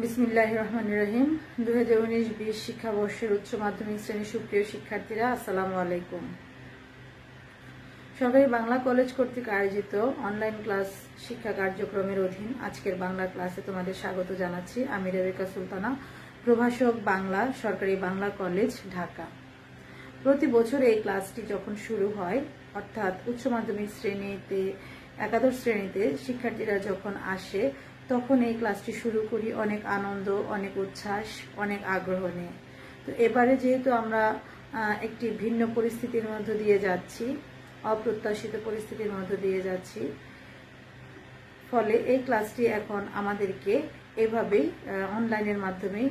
বিসমিল্লাহির রহমানির রহিম। 2019-20 শিক্ষাবর্ষের উচ্চ মাধ্যমিক শ্রেণীর সুপ্রিয় শিক্ষার্থীরা, আসসালামু আলাইকুম। সরকারি বাংলা কলেজ কর্তৃক আয়োজিত অনলাইন ক্লাস শিক্ষা কার্যক্রমের অধীন আজকের বাংলা ক্লাসে তোমাদের স্বাগত জানাচ্ছি। আমি রেবেকা সুলতানা, প্রভাষক বাংলা, সরকারি বাংলা কলেজ, ঢাকা। প্রতি বছর এই ক্লাসটি যখন শুরু হয়, অর্থাৎ উচ্চ মাধ্যমিক শ্রেণীতে একাদশ শ্রেণীতে শিক্ষার্থীরা যখন আসে, তখন এই ক্লাসটি শুরু করি অনেক আনন্দ, অনেক উচ্ছ্বাস, অনেক আগ্রহ নিয়ে। তো এবারে যেহেতু আমরা একটি ভিন্ন পরিস্থিতির মধ্য দিয়ে যাচ্ছি, অপ্রত্যাশিত পরিস্থিতির মধ্য দিয়ে যাচ্ছি, ফলে এই ক্লাসটি এখন আমাদেরকে এভাবেই অনলাইনের মাধ্যমেই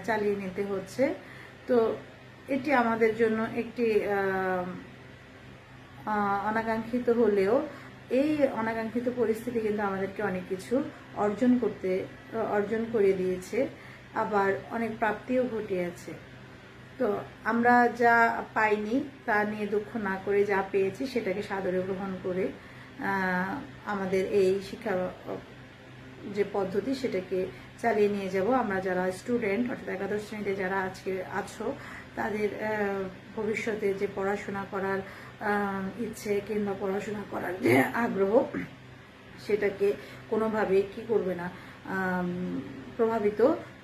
চালিয়ে নিতে হচ্ছে। তো এটি আমাদের জন্য একটি অনাকাঙ্ক্ষিত হলেও এই অনাকাঙ্ক্ষিত পরিস্থিতি কিন্তু আমাদেরকে অনেক কিছু অর্জন করে দিয়েছে, আবার অনেক প্রাপ্তিও ঘটিয়েছে। তো আমরা যা পাইনি তা নিয়ে দুঃখ না করে যা পেয়েছি সেটাকে সাদরে গ্রহণ করে আমাদের এই শিক্ষা যে পদ্ধতি সেটাকে চালিয়ে নিয়ে যাব। আমরা যারা স্টুডেন্ট, অর্থাৎ একাদশ শ্রেণীতে যারা আজকে আছো, তাদের ভবিষ্যতে যে পড়াশোনা করার ইচ্ছে কিংবা পড়াশোনা করার যে আগ্রহ, সেটাকে কোনোভাবেই কি করবে না, প্রভাবিত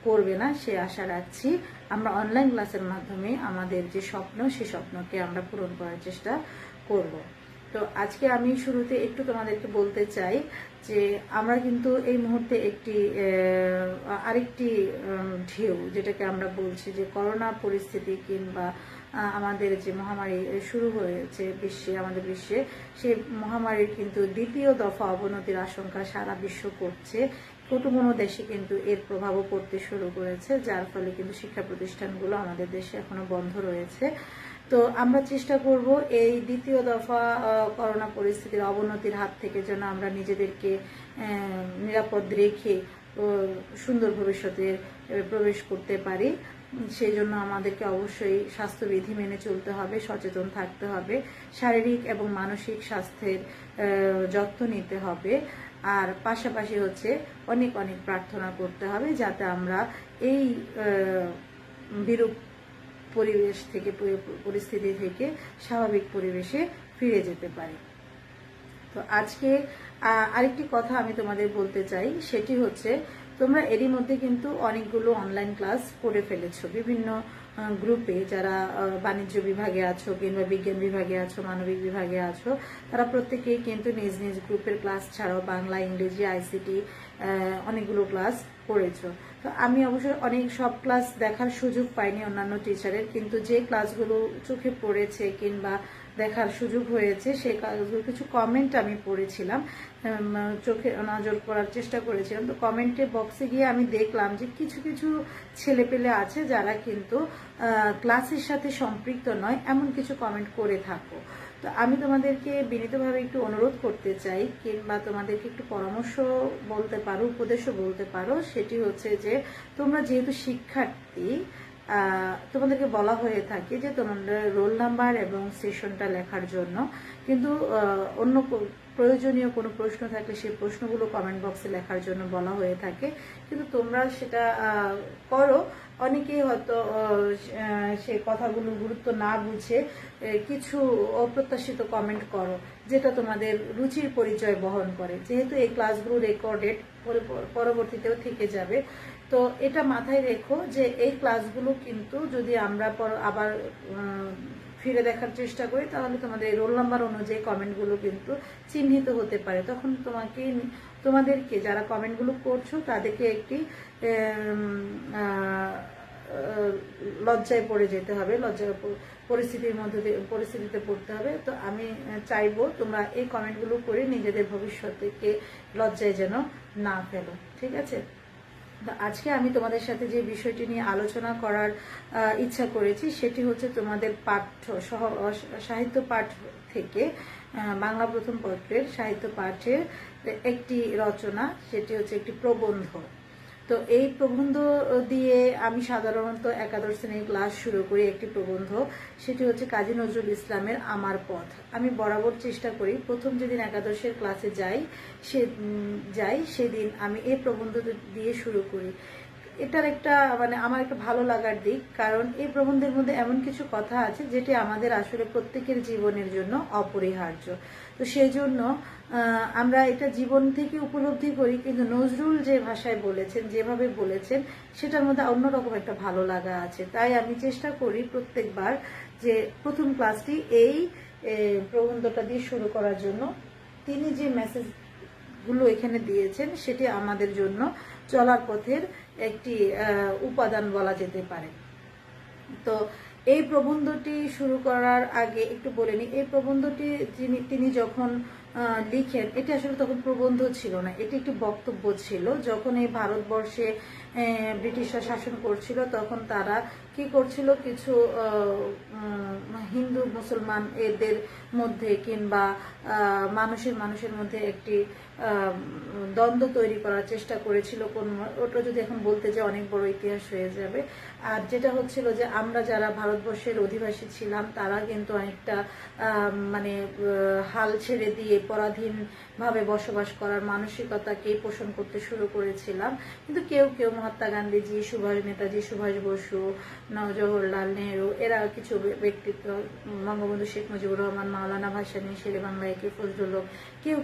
করবে না, সে আশা রাখছি। আমরা অনলাইন ক্লাসের মাধ্যমে আমাদের যে স্বপ্ন, সেই স্বপ্নকে আমরা পূরণ করার চেষ্টা করব। তো আজকে আমি শুরুতে একটু তোমাদেরকে বলতে চাই যে আমরা কিন্তু এই মুহূর্তে আরেকটি ঢেউ, যেটাকে আমরা বলছি যে করোনা পরিস্থিতি কিংবা আমাদের যে মহামারী শুরু হয়েছে আমাদের বিশ্বে, সেই মহামারীর কিন্তু দ্বিতীয় দফা অবনতির আশঙ্কা সারা বিশ্ব করছে। কোনো দেশে কিন্তু এর প্রভাবও পড়তে শুরু করেছে, যার ফলে কিন্তু শিক্ষা প্রতিষ্ঠানগুলো আমাদের দেশে এখনো বন্ধ রয়েছে। তো আমরা চেষ্টা করব এই দ্বিতীয় দফা করোনা পরিস্থিতির অবনতির হাত থেকে যেন আমরা নিজেদেরকে নিরাপদ রেখে সুন্দর ভবিষ্যতে প্রবেশ করতে পারি। সেই জন্য আমাদেরকে অবশ্যই স্বাস্থ্যবিধি মেনে চলতে হবে, সচেতন থাকতে হবে, শারীরিক এবং মানসিক স্বাস্থ্যের যত্ন নিতে হবে। আর পাশাপাশি অনেক অনেক প্রার্থনা করতে হবে যাতে আমরা এই বিরূপ পরিস্থিতি থেকে স্বাভাবিক পরিবেশে ফিরে যেতে পারি। তো আজকে আরেকটি কথা আমি তোমাদের বলতে চাই, সেটি হচ্ছে তোমরা এরই মধ্যে কিন্তু অনেকগুলো অনলাইন ক্লাস করে ফেলেছো বিভিন্ন গ্রুপে। যারা বাণিজ্য বিভাগে আছো কিংবা বিজ্ঞান বিভাগে আছো, মানবিক বিভাগে আছো, তারা প্রত্যেকেই কিন্তু নিজ নিজ গ্রুপের ক্লাস ছাড়াও বাংলা, ইংরেজি, আইসিটি অনেকগুলো ক্লাস করেছো। তো আমি অবশ্যই সব ক্লাস দেখার সুযোগ পাইনি অন্যান্য টিচারের, কিন্তু যে ক্লাসগুলো চোখে পড়েছে কিংবা দেখার সুযোগ হয়েছে, সেই ক্লাসগুলো কিছু কমেন্ট আমি পড়েছিলাম, চোখে নজর করার চেষ্টা করেছিলাম। তো কমেন্টে বক্সে গিয়ে আমি দেখলাম যে কিছু কিছু ছেলেপেলে আছে যারা কিন্তু ক্লাসের সাথে সম্পৃক্ত নয়, এমন কিছু কমেন্ট করে থাকো। তো আমি তোমাদেরকে বিনীতভাবে একটু অনুরোধ করতে চাই, কিংবা তোমাদেরকে একটু পরামর্শ বলতে পারো, উপদেশও বলতে পারো। সেটি হচ্ছে যে তোমরা যেহেতু শিক্ষার্থী, তোমাদেরকে বলা হয়ে থাকে যে তোমাদের রোল নাম্বার এবং সেশনটা লেখার জন্য, কিন্তু অন্য প্রয়োজনীয় কোনো প্রশ্ন থাকলে সেই প্রশ্নগুলো কমেন্ট বক্সে লেখার জন্য বলা হয়ে থাকে, কিন্তু তোমরা সেটা করো। অনেকেই হয়তো সে কথাগুলো গুরুত্ব না বুঝে কিছু অপ্রত্যাশিত কমেন্ট করো, যেটা তোমাদের রুচির পরিচয় বহন করে। যেহেতু এই ক্লাসগুলো রেকর্ডেড, পরবর্তীতেও থেকে যাবে, তো এটা মাথায় রেখো যে এই ক্লাসগুলো কিন্তু যদি আমরা আবার ফিরে দেখার চেষ্টা করি, তাহলে তোমাদের রোল নাম্বার অনুযায়ী কমেন্টগুলো কিন্তু চিহ্নিত হতে পারে। তখন তোমাদেরকে যারা কমেন্টগুলো করছো তাদেরকে একটি লজ্জায় পড়ে যেতে হবে, পরিস্থিতিতে পড়তে হবে। তো আমি চাইবো তোমরা এই কমেন্টগুলো করে নিজেদের ভবিষ্যৎকে লজ্জায় যেন না ফেলো, ঠিক আছে? আজকে আমি তোমাদের সাথে যে বিষয়টি নিয়ে আলোচনা করার ইচ্ছা করেছি, সেটি হচ্ছে তোমাদের সাহিত্য পাঠ থেকে বাংলা প্রথম পত্রের সাহিত্য পাঠের একটি রচনা, সেটি হচ্ছে একটি প্রবন্ধ। তো এই প্রবন্ধ দিয়ে আমি সাধারণত একাদশ শ্রেণীর ক্লাস শুরু করি। একটি প্রবন্ধ, সেটি হচ্ছে কাজী নজরুল ইসলামের আমার পথ। আমি বরাবর চেষ্টা করি প্রথম যেদিন একাদশের ক্লাসে যাই সেদিন আমি এই প্রবন্ধ দিয়ে শুরু করি। এটার একটা মানে আমার একটা ভালো লাগার দিক, কারণ এই প্রবন্ধের মধ্যে এমন কিছু কথা আছে যেটি আমাদের আসলে প্রত্যেকের জীবনের জন্য অপরিহার্য। তো সেই জন্য আমরা এটা জীবন থেকে উপলব্ধি করি, কিন্তু নজরুল যে ভাষায় বলেছেন, যেভাবে বলেছেন, সেটার মধ্যে অন্যরকম একটা ভালো লাগা আছে। তাই আমি চেষ্টা করি প্রত্যেকবার যে প্রথম ক্লাসটি এই প্রবন্ধটা দিয়ে শুরু করার জন্য। তিনি যে মেসেজগুলো এখানে দিয়েছেন সেটি আমাদের জন্য চলার পথের একটি উপাদান বলা যেতে পারে। তো এই প্রবন্ধটি শুরু করার আগে একটু বলে নিই, এই প্রবন্ধটি তিনি যখন লিখেন, এটি আসলে তখন প্রবন্ধ ছিল না, এটি একটি বক্তব্য ছিল। যখন এই ভারতবর্ষে ব্রিটিশরা শাসন করছিল, তখন তারা কি করছিল, কিছু হিন্দু মুসলমান এদের মধ্যে কিংবা মানুষের মধ্যে একটি দ্বন্দ্ব তৈরি করার চেষ্টা করেছিল। ওটা যদি এখন বলতে যে অনেক বড় ইতিহাস হয়ে যাবে। আর যেটা হচ্ছিল যে আমরা যারা ভারতবর্ষের অধিবাসী ছিলাম, তারা কিন্তু অনেকটা মানে হাল ছেড়ে দিয়ে পরাধীনভাবে বসবাস করার মানসিকতাকে পোষণ করতে শুরু করেছিলাম। কিন্তু কেউ মহাত্মা গান্ধীজি, নেতাজি সুভাষ বসু, জওহরলাল নেহরু, এরা কিছু ব্যক্তিত্ব, বঙ্গবন্ধু শেখ মুজিবুর রহমান, মাওলানা ভাসানী, শেরে বাংলা একে ফজলুল হক, কেউ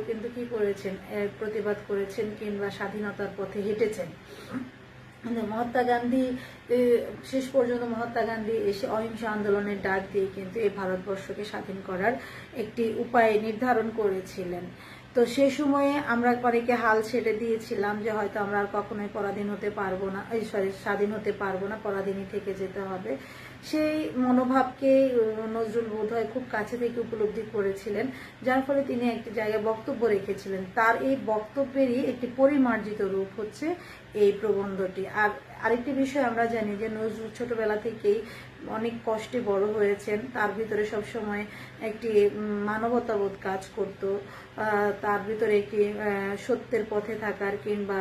কিন্তু কি করেছেন, প্রতিবাদ করেছেন কিংবা স্বাধীনতার পথে হেঁটেছেন। মহাত্মা গান্ধী শেষ পর্যন্ত এসে অহিংসা আন্দোলনের ডাক দিয়ে কিন্তু এই ভারতবর্ষকে স্বাধীন করার একটি উপায় নির্ধারণ করেছিলেন। তো সেই সময়ে আমরা অনেকে হাল ছেড়ে দিয়েছিলাম যে হয়তো আমরা আর কখনোই স্বাধীন হতে পারবো না, পরাধীনই থেকে যেতে হবে। সেই মনোভাবকে নজরুল বোধহয় খুব কাছে থেকে উপলব্ধি করেছিলেন, যার ফলে তিনি একটি জায়গায় বক্তব্য রেখেছিলেন। তার এই বক্তব্যেরই একটি পরিমার্জিত রূপ হচ্ছে এই প্রবন্ধটি। আর আরেকটি বিষয় আমরা জানি যে নজরুল ছোটবেলা থেকেই অনেক কষ্টে বড় হয়েছেন, তার ভিতরে সবসময় একটি মানবতাবোধ কাজ করত, তার ভিতরে একটি সত্যের পথে থাকার কিংবা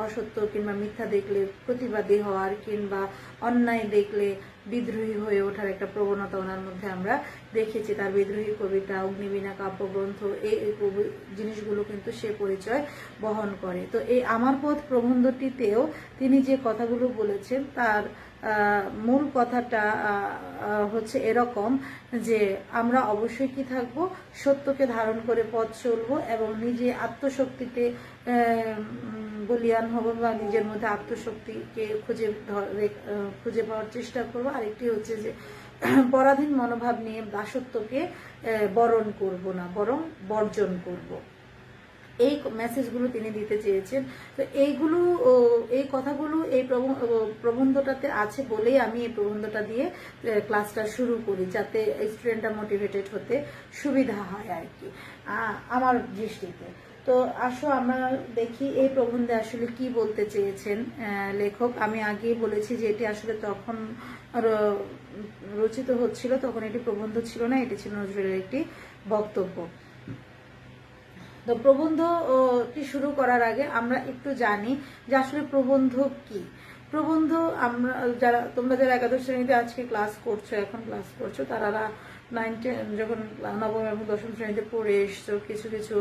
অসত্য কিংবা মিথ্যা দেখলে প্রতিবাদী হওয়ার কিংবা অন্যায় দেখলে বিদ্রোহী হয়ে ওঠার একটা প্রবণতা ওনার মধ্যে আমরা দেখেছি। তার বিদ্রোহী কবিতা, অগ্নিবীণা কাব্যগ্রন্থ, এই জিনিসগুলো কিন্তু সে পরিচয় বহন করে। তো এই আমার পথ প্রবন্ধটিতেও তিনি যে কথাগুলো বলেছেন, তার মূল কথাটা হচ্ছে এরকম যে আমরা অবশ্যই কি থাকবো, সত্যকে ধারণ করে পথ চলবো এবং নিজে আত্মশক্তিতে বলিয়ান হব বা নিজের মধ্যে আত্মশক্তিকে খুঁজে পাওয়ার চেষ্টা করবো। আরেকটি হচ্ছে যে পরাধীন মনোভাব নিয়ে দাসত্বকে বরণ করব না, বরং বর্জন করব। এই মেসেজগুলো তিনি দিতে চেয়েছেন। তো এই কথাগুলো এই প্রবন্ধটাতে আছে বলেই আমি এই প্রবন্ধটা দিয়ে ক্লাসটা শুরু করি, যাতে স্টুডেন্টরা মোটিভেটেড হতে সুবিধা হয় আর কি আমার দৃষ্টিতে। তো আসো আমরা দেখি এই প্রবন্ধে আসলে কি বলতে চেয়েছেন লেখক। আমি আগেই বলেছি যে এটি আসলে তখন রচিত হচ্ছিল, তখন এটি প্রবন্ধ ছিল না, এটি ছিল নজরুলের একটি বক্তব্য। তো প্রবন্ধটি শুরু করার আগে আমরা একটু জানি যে আসলে প্রবন্ধ কি। প্রবন্ধ তোমরা যারা একাদশ শ্রেণীতে আজকে এখন ক্লাস করছো, তারা 9, 10 যখন নবম এবং দশম শ্রেণীতে পড়ে এসছো, কিছু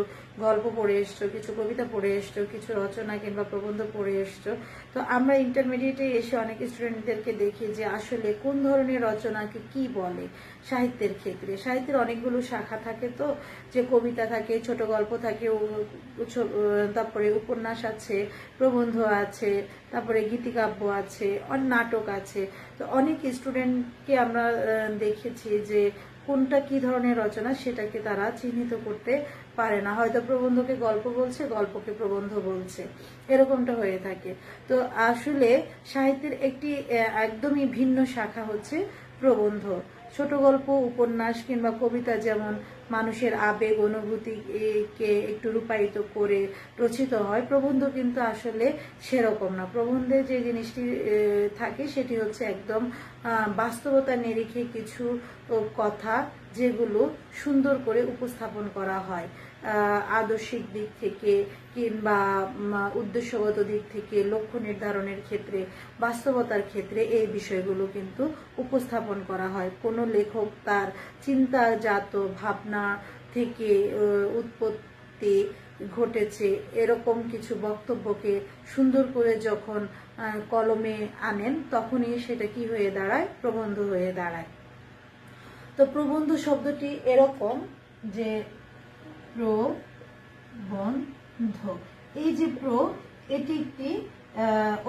গল্প পড়ে এসছো, কিছু কবিতা পড়ে এসছো, কিছু রচনা কিংবা প্রবন্ধ পড়ে এসছো। তো আমরা ইন্টারমিডিয়েটে এসে অনেক স্টুডেন্টদেরকে দেখি যে আসলে কোন ধরনের রচনাকে কি বলে। সাহিত্যের ক্ষেত্রে সাহিত্যের অনেকগুলো শাখা থাকে, তো যে কবিতা থাকে, ছোট গল্প থাকে, তারপরে উপন্যাস আছে, প্রবন্ধ আছে, তারপরে গীতিকাব্য আছে, নাটক আছে। তো অনেক স্টুডেন্টকে আমরা দেখেছি যে কোনটা কি ধরনের রচনা সেটাকে তারা চিহ্নিত করতে পারে না, হয়তো প্রবন্ধকে গল্প বলছে, গল্পকে প্রবন্ধ বলছে, এরকমটা হয়ে থাকে। তো আসলে সাহিত্যের একটি একদমই ভিন্ন শাখা হচ্ছে প্রবন্ধ। ছোট গল্প, উপন্যাস কিংবা কবিতা যেমন মানুষের আবেগ অনুভূতিকে একটু রূপায়িত করে রচিত হয়, প্রবন্ধ কিন্তু আসলে সেরকম না। প্রবন্ধে যে জিনিসটি থাকে সেটি হচ্ছে একদম বাস্তবতার নিরিখে কিছু কথা যেগুলো সুন্দর করে উপস্থাপন করা হয় আদর্শিক দিক থেকে কিংবা উদ্দেশ্যগত দিক থেকে, লক্ষ্য নির্ধারণের ক্ষেত্রে, বাস্তবতার ক্ষেত্রে এই বিষয়গুলো কিন্তু উপস্থাপন করা হয়। কোনো লেখক তার চিন্তাজাত ভাবনা থেকে উৎপত্তি ঘটেছে এরকম কিছু বক্তব্যকে সুন্দর করে যখন কলমে আনেন, তখনই সেটা কি হয়ে দাঁড়ায়? প্রবন্ধ হয়ে দাঁড়ায়। তো প্রবন্ধ শব্দটি এরকম যে প্রবন্ধ, এই যে এটি একটি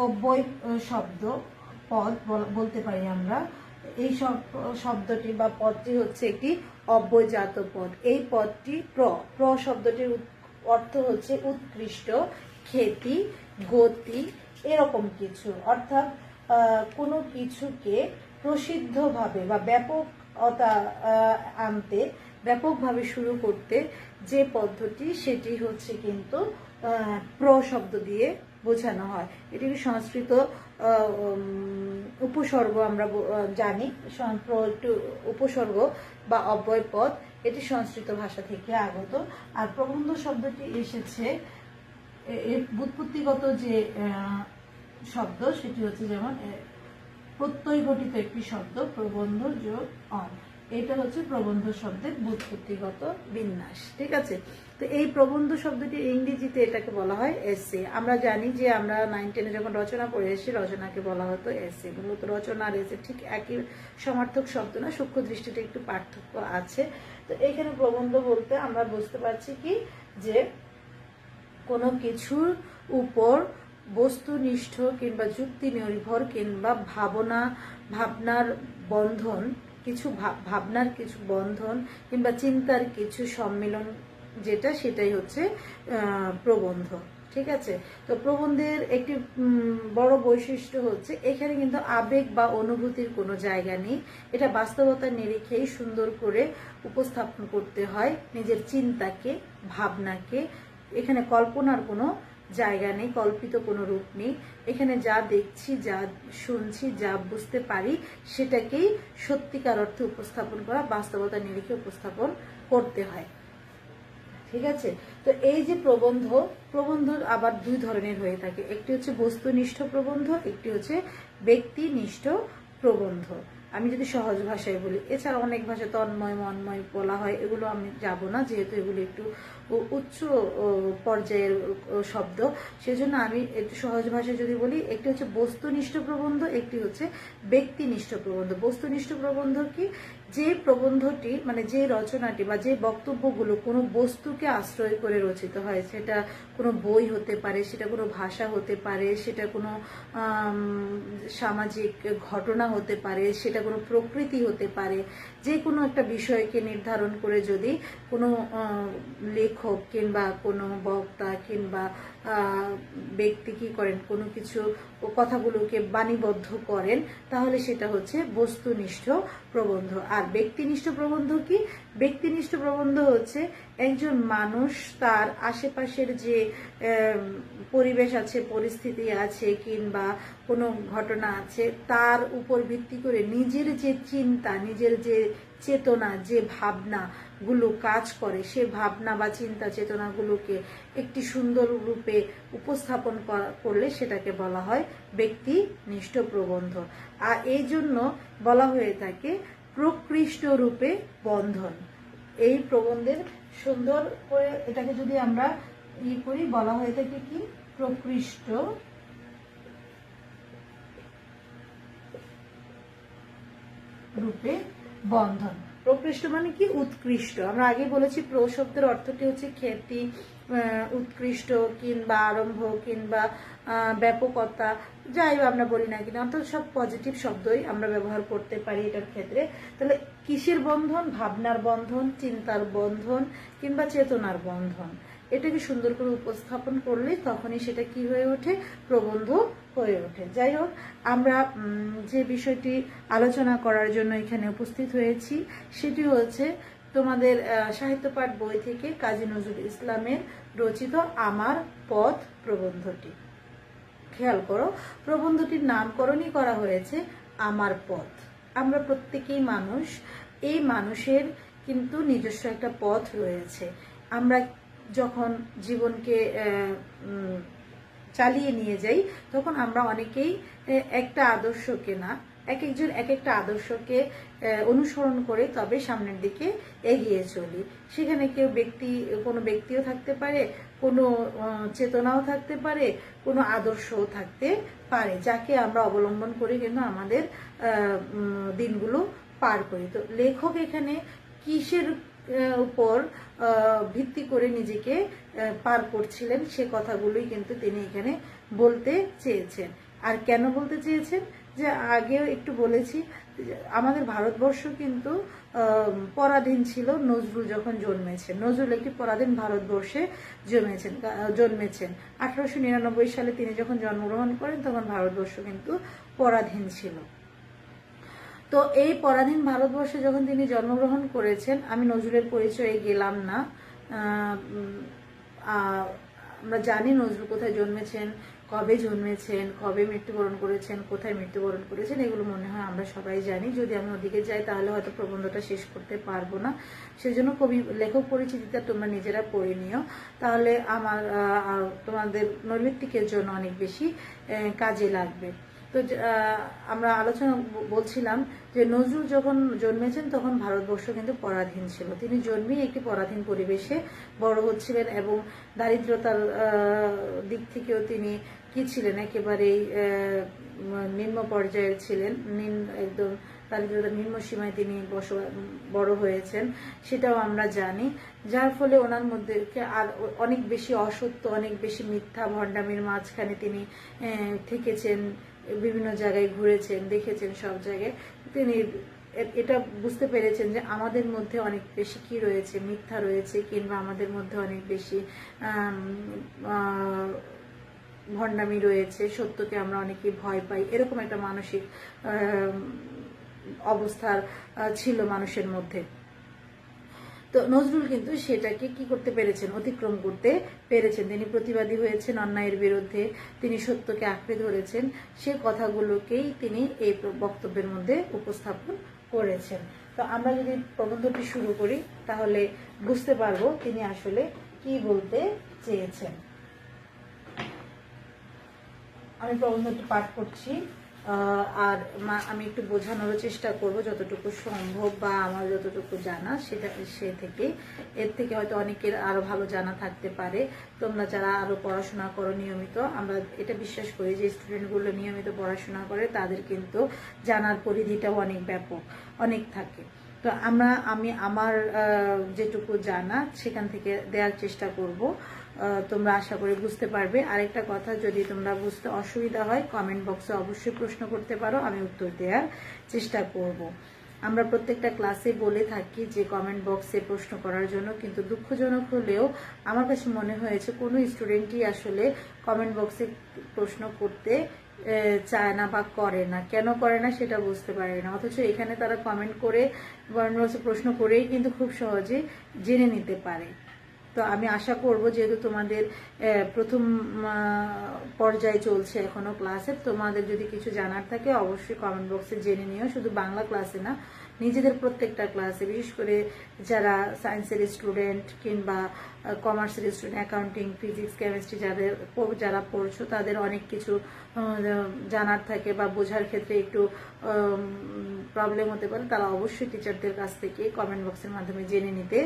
অব্যয় শব্দ, পদ বলতে পারি আমরা। এই শব্দটি বা পদটি হচ্ছে একটি অব্যয়জাত পদ। এই পদটি প্র শব্দটির অর্থ হচ্ছে উৎকৃষ্ট, খ্যাতি, গতি, এরকম কিছু। অর্থাৎ কোনো কিছুকে প্রসিদ্ধভাবে বা ব্যাপকতা আনতে, ব্যাপকভাবে শুরু করতে যে পদ্ধতি, সেটি হচ্ছে কিন্তু প্র শব্দ দিয়ে বোঝানো হয়। এটি সংস্কৃত উপসর্গ, আমরা জানি উপসর্গ বা অব্যয় পদ, এটি সংস্কৃত ভাষা থেকে আগত। আর প্রবন্ধ শব্দটি এসেছে ব্যুৎপত্তিগত যে শব্দ, সেটি হচ্ছে যেমন প্রত্যয় গঠিত একটি শব্দ প্রবন্ধ যোগ অন, এটা হচ্ছে প্রবন্ধ শব্দের ব্যুৎপত্তিগত বিন্যাস। ঠিক আছে, তো এই প্রবন্ধ শব্দটি ইংরেজিতে এটাকে বলা হয় এসে। আমরা জানি যে আমরা 9-10 যখন রচনা পড়ে এসেছি, রচনাকে বলা হতো এসে। মূলত রচনা আর এসে ঠিক একই সমার্থক শব্দ না, সূক্ষ্ম দৃষ্টিতে একটু পার্থক্য আছে। তো এইখানে প্রবন্ধ বলতে আমরা বুঝতে পারছি কি, যে কোনো কিছুর উপর বস্তুনিষ্ঠ কিংবা যুক্তি নির্ভর কিংবা ভাবনার বন্ধন, কিছু ভাবনার কিছু বন্ধন কিংবা চিন্তার কিছু সম্মিলন, যেটা সেটাই হচ্ছে প্রবন্ধ। ঠিক আছে, তো প্রবন্ধের একটি বড় বৈশিষ্ট্য হচ্ছে এখানে কিন্তু আবেগ বা অনুভূতির কোনো জায়গা নেই। এটা বাস্তবতার নিরিখেই সুন্দর করে উপস্থাপন করতে হয় নিজের চিন্তাকে, ভাবনাকে। এখানে কল্পনার কোনো জায়গা নেই, কল্পিত কোনো রূপ নেই। এখানে যা দেখছি, যা শুনছি, যা বুঝতে পারি, সেটাকেই সত্যিকার অর্থে উপস্থাপন করা, বাস্তবতার নিরিখে উপস্থাপন করতে হয়। ঠিক আছে, তো এই যে প্রবন্ধ আবার দুই ধরনের হয়ে থাকে। একটি হচ্ছে বস্তুনিষ্ঠ প্রবন্ধ, একটি হচ্ছে ব্যক্তিনিষ্ঠ প্রবন্ধ। আমি যদি সহজ ভাষায় বলি, এছাড়া অনেক ভাষায় তন্ময়, মন্ময় বলা হয়, এগুলো আমি যাব না, যেহেতু এগুলো একটু উচ্চ পর্যায়ের শব্দ, সেজন্য আমি একটু সহজ ভাষায় যদি বলি, একটি হচ্ছে বস্তুনিষ্ঠ প্রবন্ধ, একটি হচ্ছে ব্যক্তিনিষ্ঠ প্রবন্ধ। বস্তুনিষ্ঠ প্রবন্ধ কি, যে প্রবন্ধটি মানে যে রচনাটি বা যে বক্তব্যগুলো কোনো বস্তুকে আশ্রয় করে রচিত হয়, সেটা কোনো বই হতে পারে, সেটা কোনো ভাষা হতে পারে, সেটা কোনো সামাজিক ঘটনা হতে পারে, সেটা কোনো প্রকৃতি হতে পারে। যে কোনো একটা বিষয়কে নির্ধারণ করে যদি কোনো লেখক কিংবা কোনো বক্তা কিংবা ব্যক্তি কি করেন, কোনো কিছু কথাগুলোকে বাণীবদ্ধ করেন, তাহলে সেটা হচ্ছে বস্তুনিষ্ঠ প্রবন্ধ। আর ব্যক্তিনিষ্ঠ প্রবন্ধ কি, ব্যক্তিনিষ্ঠ প্রবন্ধ হচ্ছে একজন মানুষ তার আশেপাশের যে পরিবেশ আছে, পরিস্থিতি আছে কিংবা কোনো ঘটনা আছে, তার উপর ভিত্তি করে নিজের যে চিন্তা, নিজের যে চেতনা, যে ভাবনাগুলো কাজ করে, সে ভাবনা বা চিন্তা চেতনাগুলোকে একটি সুন্দর রূপে উপস্থাপন করলে সেটাকে বলা হয় ব্যক্তিনিষ্ঠ প্রবন্ধ। আর এই জন্য বলা হয়ে থাকে প্রকৃষ্ট রূপে বন্ধন। এই প্রবন্ধের সুন্দর করে এটাকে যদি আমরা করি, বলা হয়ে থাকে কি, প্রকৃষ্ট রূপে বন্ধন। প্রকৃষ্ট মানে কি, উৎকৃষ্ট। আমরা আগে বলেছি প্র শব্দের অর্থটি হচ্ছে খ্যাতি, উৎকৃষ্ট কিংবা আরম্ভ কিংবা ব্যাপকতা, যাই আমরা বলি না কিনা, অর্থাৎ সব পজিটিভ শব্দই আমরা ব্যবহার করতে পারি এটার ক্ষেত্রে। তাহলে কিসের বন্ধন? ভাবনার বন্ধন, চিন্তার বন্ধন কিংবা চেতনার বন্ধন। এটাকে সুন্দর করে উপস্থাপন করলে তখনই সেটা কি হয়ে ওঠে, প্রবন্ধ হয়ে ওঠে। যাই হোক, আমরা যে বিষয়টি আলোচনা করার জন্য এখানে উপস্থিত হয়েছি, সেটি হচ্ছে তোমাদের সাহিত্যপাঠ বই থেকে কাজী নজরুল ইসলামের রচিত আমার পথ প্রবন্ধটি। খেয়াল করো, প্রবন্ধটির নামকরণই করা হয়েছে আমার পথ। আমরা প্রত্যেকেই মানুষ, এই মানুষের কিন্তু নিজস্ব একটা পথ রয়েছে। আমরা যখন জীবনকে চালিয়ে নিয়ে যাই তখন আমরা অনেকেই একটা আদর্শকে না, এক একজন এক একটা আদর্শকে অনুসরণ করে তবে সামনের দিকে এগিয়ে চলি। সেখানে কোনো ব্যক্তিও থাকতে পারে, কোনো চেতনাও থাকতে পারে, কোনো আদর্শও থাকতে পারে, যাকে আমরা অবলম্বন করে কিন্তু আমাদের দিনগুলো পার করি। তো লেখক এখানে কিসের উপর ভিত্তি করে নিজেকে পার করছিলেন সে কথাগুলোই কিন্তু তিনি এখানে বলতে চেয়েছেন। আর কেন বলতে চেয়েছেন, যে আগেও একটু বলেছি, আমাদের ভারতবর্ষ কিন্তু পরাধীন ছিল নজরুল যখন জন্মেছেন। নজরুল একটি পরাধীন ভারতবর্ষে জন্মেছেন 1899 সালে তিনি যখন জন্মগ্রহণ করেন তখন ভারতবর্ষ কিন্তু পরাধীন ছিল। তো এই পরাধীন ভারতবর্ষে যখন তিনি জন্মগ্রহণ করেছেন, আমি নজরুলের পরিচয়ে গেলাম না। আমরা জানি নজরুল কোথায় জন্মেছেন, কবে জন্মেছেন, কবে মৃত্যুবরণ করেছেন, কোথায় মৃত্যুবরণ করেছেন, এগুলো মনে হয় আমরা সবাই জানি। যদি আমি ওদিকে যাই তাহলে হয়তো প্রবন্ধটা শেষ করতে পারবো না। সেজন্য লেখক পরিচিতিটা তোমরা নিজেরা পড়ে নিও, তাহলে তোমাদের নৈমিত্তিকের জন্য অনেক বেশি কাজে লাগবে। তো আমরা বলছিলাম যে নজরুল যখন জন্মেছেন তখন ভারতবর্ষ কিন্তু পরাধীন ছিল। তিনি জন্মেই একটি পরাধীন পরিবেশে বড় হচ্ছিলেন এবং দারিদ্রতার দিক থেকেও তিনি কি ছিলেন, একেবারেই নিম্ন পর্যায়ের ছিলেন। একদম দারিদ্রতার নিম্ন সীমায় তিনি বড় হয়েছেন, সেটাও আমরা জানি। যার ফলে ওনার মধ্যে আর অনেক বেশি অসত্য, অনেক বেশি মিথ্যা ভণ্ডামির মাঝখানে তিনি থেকেছেন, বিভিন্ন জায়গায় ঘুরেছেন, দেখেছেন, সব জায়গায় তিনি এটা বুঝতে পেরেছেন যে আমাদের মধ্যে অনেক বেশি কি রয়েছে, মিথ্যা রয়েছে, কিংবা আমাদের মধ্যে অনেক বেশি ভণ্ডামি রয়েছে, সত্যকে আমরা অনেকেই ভয় পাই, এরকম একটা মানসিক অবস্থা ছিল মানুষের মধ্যে। তো নজরুল কিন্তু সেটাকে কি করতে পেরেছেন, অতিক্রম করতে পেরেছেন। তিনি প্রতিবাদী হয়েছেন অন্যায়ের বিরুদ্ধে, তিনি সত্যকে আঁকড়ে ধরেছেন। সে কথাগুলোকেই তিনি এই বক্তব্যের মধ্যে উপস্থাপন করেছেন। তো আমরা যদি প্রবন্ধটি শুরু করি তাহলে বুঝতে পারবো তিনি আসলে কি বলতে চেয়েছেন। আমি প্রবন্ধটি পাঠ করছি, আর আমি একটু বোঝানোর চেষ্টা করব যতটুকু সম্ভব, বা আমার যতটুকু জানা এর থেকে হয়তো অনেকের আরো ভালো জানা থাকতে পারে। তোমরা যারা আরো পড়াশোনা করো নিয়মিত, আমরা এটা বিশ্বাস করি যে স্টুডেন্টগুলো নিয়মিত পড়াশোনা করে তাদের কিন্তু জানার পরিধিটাও অনেক ব্যাপক, অনেক থাকে। তো আমি আমার যেটুকু জানা সেখান থেকে দেওয়ার চেষ্টা করব, তোমরা আশা করি বুঝতে পারবে। আরেকটা কথা, যদি তোমরা বুঝতে অসুবিধা হয় কমেন্ট বক্সে অবশ্যই প্রশ্ন করতে পারো, আমি উত্তর দেওয়ার চেষ্টা করব। আমরা প্রত্যেকটা ক্লাসে বলে থাকি যে কমেন্ট বক্সে প্রশ্ন করার জন্য, কিন্তু দুঃখজনক হলেও আমার কাছে মনে হয়েছে কোনো স্টুডেন্টই আসলে কমেন্ট বক্সে প্রশ্ন করতে চায় না বা করে না। কেন করে না সেটা বুঝতে পারে না, অথচ এখানে তারা কমেন্ট করে কমেন্ট বক্সে প্রশ্ন করেই কিন্তু খুব সহজে জেনে নিতে পারে। তো আমি আশা করব, যেহেতু তোমাদের প্রথম পর্যায়ে চলছে এখনো ক্লাসে, তোমাদের যদি কিছু জানার থাকে অবশ্যই কমেন্ট বক্সে জেনে নিও। শুধু বাংলা ক্লাসে না, নিজেদের প্রত্যেকটা ক্লাসে, বিশেষ করে যারা সায়েন্সের স্টুডেন্ট কিংবা কমার্সের স্টুডেন্ট, অ্যাকাউন্টিং, ফিজিক্স, কেমিস্ট্রি যারা পড়ছো, তাদের অনেক কিছু জানার থাকে বা বোঝার ক্ষেত্রে একটু প্রবলেম হতে পারে, তারা অবশ্যই টিচারদের কাছ থেকে কমেন্ট বক্সের মাধ্যমে জেনে নিতে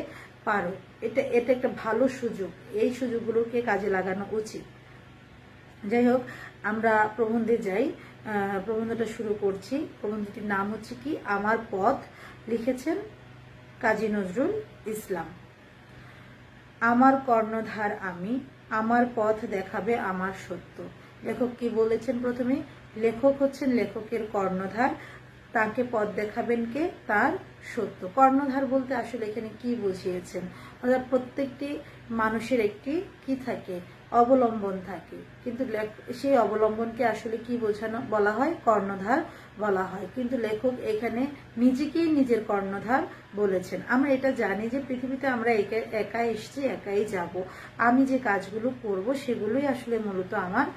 পারো। এটা একটা ভালো সুযোগ, এই সুযোগগুলোকে কাজে লাগানো উচিত। যাই হোক, আমরা প্রবন্ধে যাই। প্রবন্ধটা শুরু করছি। প্রবন্ধটির নাম হচ্ছে কি, আমার পথ। লিখেছেন কাজী নজরুল ইসলাম। আমার কর্ণধার আমি, আমার পথ দেখাবে আমার সত্য। লেখক কি বলেছেন? প্রথমে লেখক হচ্ছেন লেখকের কর্ণধার, তাকে পথ দেখাবেন কে? তার সত্য। কর্ণধার বলতে আসলে এখানে কি বুঝিয়েছেন? অর্থাৎ প্রত্যেকটি মানুষের একটি কি থাকে? অবলম্বন থাকে, কিন্তু সেই অবলম্বনকে আসলে কি বলা হয়? কর্ণধার বলা হয়। কিন্তু লেখক এখানে নিজেকেই নিজের কর্ণধার বলেছেন। আমরা এটা জানি যে পৃথিবীতে আমরা একাই এসেছি, একাই যাব। আমি যে কাজগুলো করব সেগুলোই আসলে মূলত আমার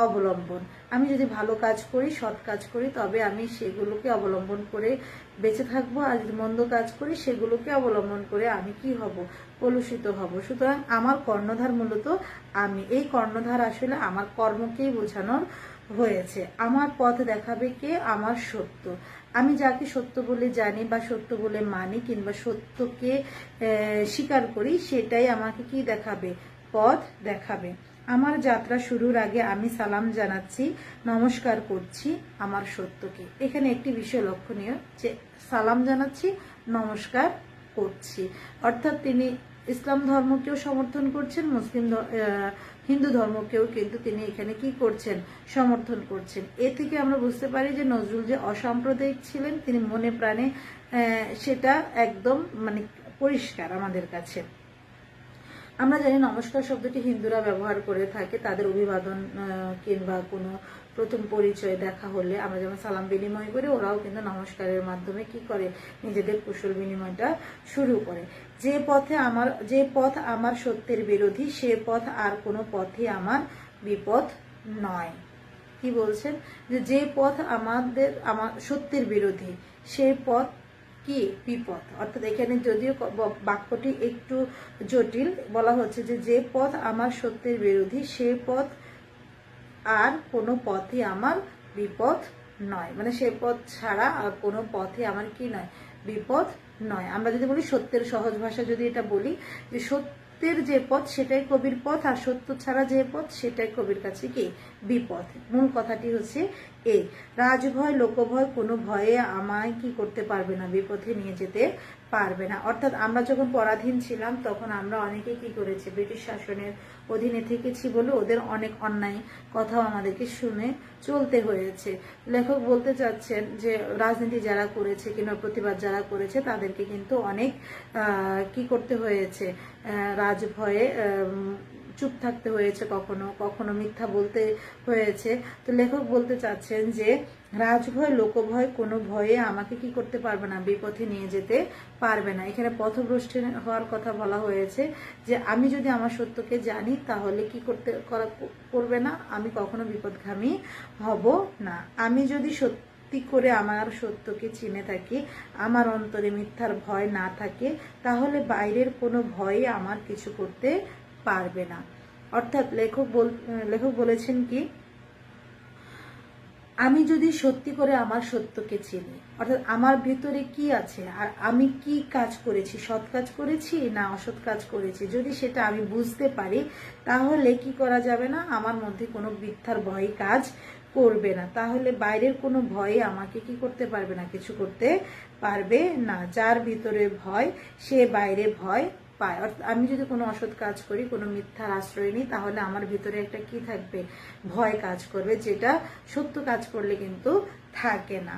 অবলম্বন। আমি যদি ভালো কাজ করি, সৎ কাজ করি, তবে আমি সেগুলোকে অবলম্বন করে বেঁচে থাকবো। আর যদি মন্দ কাজ করি, সেগুলোকে অবলম্বন করে আমি কি হব? কলুষিত হব। সুতরাং আমার কর্ণধার মূলত আমি। এই কর্ণধার আসলে আমার কর্মকেই বোঝানোর হয়েছে। আমার পথ দেখাবে কে? আমার সত্য। আমি যাকে সত্য বলে জানি বা সত্য বলে মানি কিংবা সত্যকে স্বীকার করি, সেটাই আমাকে কি দেখাবে? পথ দেখাবে। আমার যাত্রা শুরুর আগে আমি সালাম জানাচ্ছি, নমস্কার করছি আমার সত্যকে। এখানে একটি বিষয় লক্ষণীয় যে সালাম জানাচ্ছি, নমস্কার করছি, অর্থাৎ তিনি ইসলাম ধর্মকেও সমর্থন করছেন, হিন্দু ধর্মকেও কিন্তু তিনি এখানে কি করছেন? সমর্থন করছেন। এ থেকে আমরা বুঝতে পারি যে নজরুল যে অসাম্প্রদায়িক ছিলেন, তিনি মনে প্রাণে সেটা একদম মানে পরিষ্কার আমাদের কাছে। আমরা জানি নমস্কার শব্দটি হিন্দুরা ব্যবহার করে থাকে তাদের অভিবাদন কিংবা কোনো প্রথম পরিচয় দেখা হলে আমরা যেমন সালাম বিনিময় করি, ওরাও কিন্তু নমস্কারের মাধ্যমে কি করে? নিজেদের কুশল বিনিময়টা শুরু করে। যে পথ আমার সত্যের বিরোধী, সে পথ আর কোনো পথই আমার বিপদ নয়। কি বলছেন? যে পথ আমার সত্যের বিরোধী, সে পথ কি? বিপদ। অর্থাৎ এখানে যদিও বাক্যটি একটু জটিল, বলা হচ্ছে যে পথ আমার সত্যের বিরোধী, সে পথ আর কোনো পথই আমার বিপদ নয়। মানে সে পথ ছাড়া আর কোনো পথে আমার কি নয়? বিপদ নয়। আমরা যদি বলি সত্যের সহজ ভাষা, যদি এটা বলি যে সত্যের যে পথ সেটাই কবির পথ, আর সত্য ছাড়া যে পথ সেটাই কবির কাছে কি? বিপদ। মূল কথাটি হচ্ছে এই। রাজভয় লোকভয় কোনো ভয়ে আমায় কি করতে পারবে না? বিপথে নিয়ে যেতে পারবে না। অর্থাৎ আমরা যখন পরাধীন ছিলাম তখন আমরা অনেকে কি করেছি? ব্রিটিশ শাসনের অধীনে থেকেছি বলে ওদের অনেক অন্যায় কথাও আমাদেরকে শুনে চলতে হয়েছে। লেখক বলতে চাচ্ছেন যে রাজনীতি যারা করেছে কিংবা প্রতিবাদ যারা করেছে তাদেরকে কিন্তু অনেক কি করতে হয়েছে? রাজভয়ে চুপ থাকতে হয়েছে, কখনো কখনো মিথ্যা বলতে হয়েছে। তো লেখক বলতে চাচ্ছেন যে রাজভয় লোকভয় কোনো ভয়ে আমাকে কি করতে পারবে না? বিপথে নিয়ে যেতে পারবে না। এখানে পথভ্রষ্ট হওয়ার কথা বলা হয়েছে যে আমি যদি আমার সত্যকে জানি তাহলে কি করবে না? আমি কখনো বিপদগামী হব না। আমি যদি সত্যি করে আমার সত্যকে চিনে থাকি, আমার অন্তরে মিথ্যার ভয় না থাকে, তাহলে বাইরের কোনো ভয়ে আমার কিছু করতে পারবে না। অর্থাৎ লেখক বলেছেন কি? আমি যদি সত্যি করে আমার সত্যকে চিনি, অর্থাৎ আমার ভিতরে কি আছে আর আমি কি কাজ করেছি, সৎ কাজ করেছি না অসৎ কাজ করেছি, যদি সেটা আমি বুঝতে পারি, তাহলে কি করা যাবে না? আমার মধ্যে কোনো মিথ্যার ভয় কাজ করবে না। তাহলে বাইরের কোনো ভয়ে আমাকে কি করতে পারবে না? কিছু করতে পারবে না। যার ভিতরে ভয়, সে বাইরে ভয় পায়। অর্থাৎ আমি যদি কোনো অসৎ কাজ করি, কোনো মিথ্যার আশ্রয় নিই, তাহলে আমার ভিতরে একটা কি থাকবে? ভয় কাজ করবে, যেটা সত্য কাজ করলে কিন্তু থাকে না।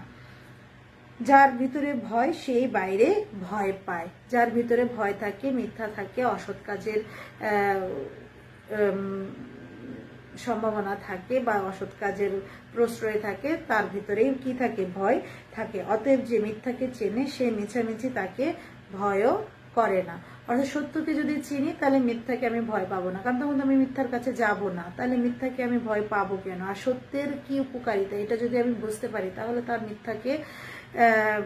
যার ভিতরে ভয় সেই বাইরে ভয় পায়। যার ভিতরে ভয় থাকে, মিথ্যা থাকে, অসৎ কাজের সম্ভাবনা থাকে বা অসৎ কাজের প্রশ্রয় থাকে, তার ভিতরেই কি থাকে? ভয় থাকে। অতএব যে মিথ্যাকে চেনে সে মিছামিছি তাকে ভয়ও করে না। অর্থাৎ সত্যকে যদি চিনি তাহলে মিথ্যাকে আমি ভয় পাবো না, কারণ তখন আমি মিথ্যার কাছে যাব না। তাহলে মিথ্যাকে আমি ভয় পাবো কেন? আর সত্যের কি উপকারিতা এটা যদি আমি বুঝতে পারি, তাহলে তার মিথ্যাকে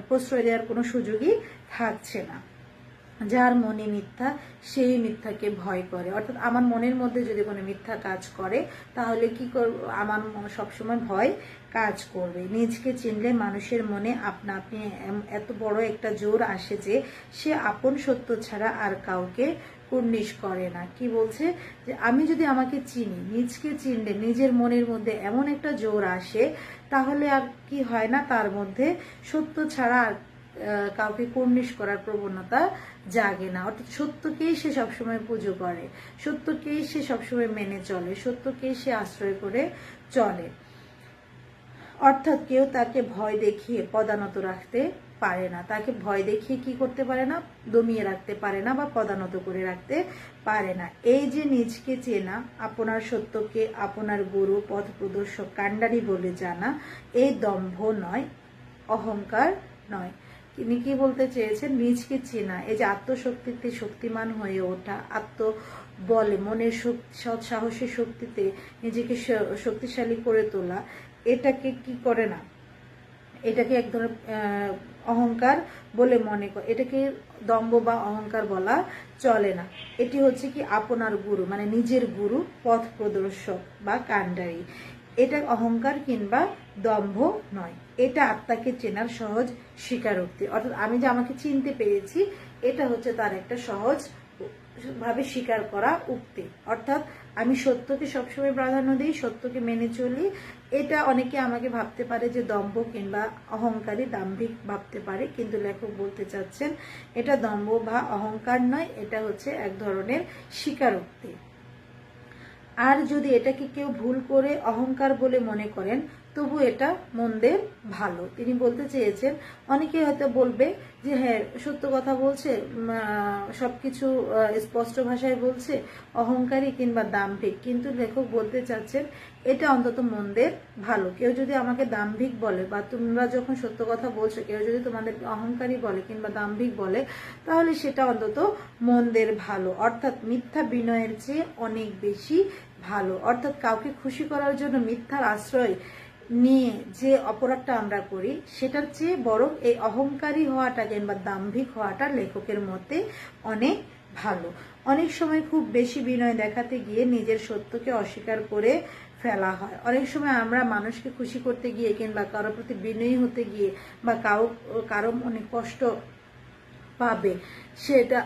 প্রশ্রয় দেওয়ার কোনো সুযোগই থাকছে না। যার মনে মিথ্যা সেই মিথ্যাকে ভয় করে। অর্থাৎ আমার মনের মধ্যে যদি কোনো মিথ্যা কাজ করে, তাহলে কি করব? আমার সবসময় ভয় কাজ করবে। নিজকে চিনলে মানুষের মনে আপনা আপনি এত বড় একটা জোর আসে যে সে আপন সত্য ছাড়া আর কাউকে কুর্নিশ করে না। কি বলছে? যে আমি যদি আমাকে চিনি, নিজকে চিনলে নিজের মনের মধ্যে এমন একটা জোর আসে, তাহলে আর কি হয় না? তার মধ্যে সত্য ছাড়া আর কাউকে কুর্নিশ করার প্রবণতা জাগে না। অর্থাৎ সত্যকেই সে সবসময় পুজো করে, সত্যকেই সে সবসময় মেনে চলে, সত্যকেই সে আশ্রয় করে চলে। অর্থাৎ কেউ তাকে ভয় দেখিয়ে পদানত রাখতে পারে না, তাকে ভয় দেখিয়ে কি করতে পারে না? দমিয়ে রাখতে পারে না বা পদানত করে রাখতে পারে না। এই যে নিজকে চেনা, আপনার সত্যকে আপনার গুরু পথ প্রদর্শক কাণ্ডারি বলে জানা, এই দম্ভ নয়, অহংকার নয়। তিনি কি বলতে চেয়েছেন? নিজকে চেনা, এই যে আত্মশক্তিতে শক্তিমান হয়ে ওঠা, বলে, মনের সৎ সাহসের শক্তিতে নিজেকে শক্তিশালী করে তোলা, এটাকে কি করে না, এটাকে এক ধরনের অহংকার বলে মনে করে, এটাকে দম্ভ বা অহংকার বলা চলে না। এটি হচ্ছে কি আপনার গুরু, মানে নিজের গুরু, পথ প্রদর্শক বা কাণ্ডারি। এটা অহংকার কিংবা দম্ভ নয়, এটা আত্মাকে চেনার সহজ স্বীকারোক্তি। অর্থাৎ আমি যে আমাকে চিনতে পেরেছি, এটা হচ্ছে তার একটা সহজ ভাবে স্বীকার করা উক্তি। অর্থাৎ আমি সত্যকে সবসময় প্রাধান্য দিই, সত্যকে মেনে চলি। এটা অনেকে আমাকে ভাবতে পারে যে দম্ভ কিংবা অহংকারী, দাম্ভিক ভাবতে পারে, কিন্তু লেখক বলতে চাচ্ছেন এটা দম্ভ বা অহংকার নয়, এটা হচ্ছে এক ধরনের স্বীকারোক্তি। আর যদি এটাকে কেউ ভুল করে অহংকার বলে মনে করেন, তবু এটা মন্দের ভালো। তিনি বলতে চেয়েছেন, অনেকে হয়তো বলবে যে হ্যাঁ সত্য কথা বলছে, সবকিছু স্পষ্ট ভাষায় বলছে, অহংকারী কিংবা দাম্ভিক, কিন্তু লেখক বলতে চাচ্ছেন এটা অন্তত মন্দের ভালো। কেউ যদি আমাকে দাম্ভিক বলে, বা তোমরা যখন সত্য কথা বলছো কেউ যদি তোমাদের অহংকারী বলে কিংবা দাম্ভিক বলে, তাহলে সেটা অন্তত মন্দের ভালো। অর্থাৎ মিথ্যা বিনয়ের চেয়ে অনেক বেশি ভালো। অর্থাৎ কাউকে খুশি করার জন্য মিথ্যার আশ্রয় নিয়ে যে অপরাধটা আমরা করি, সেটার চেয়ে বরং এই অহংকারী হওয়াটা কিংবা দাম্ভিক হওয়াটা লেখকের মতে অনেক ভালো। অনেক সময় খুব বেশি বিনয় দেখাতে গিয়ে নিজের সত্যকে অস্বীকার করে ফেলা হয়। অনেক সময় আমরা মানুষকে খুশি করতে গিয়ে কিংবা কারোর প্রতি বিনয়ী হতে গিয়ে, বা কারো অনেক কষ্ট পাবে সেটা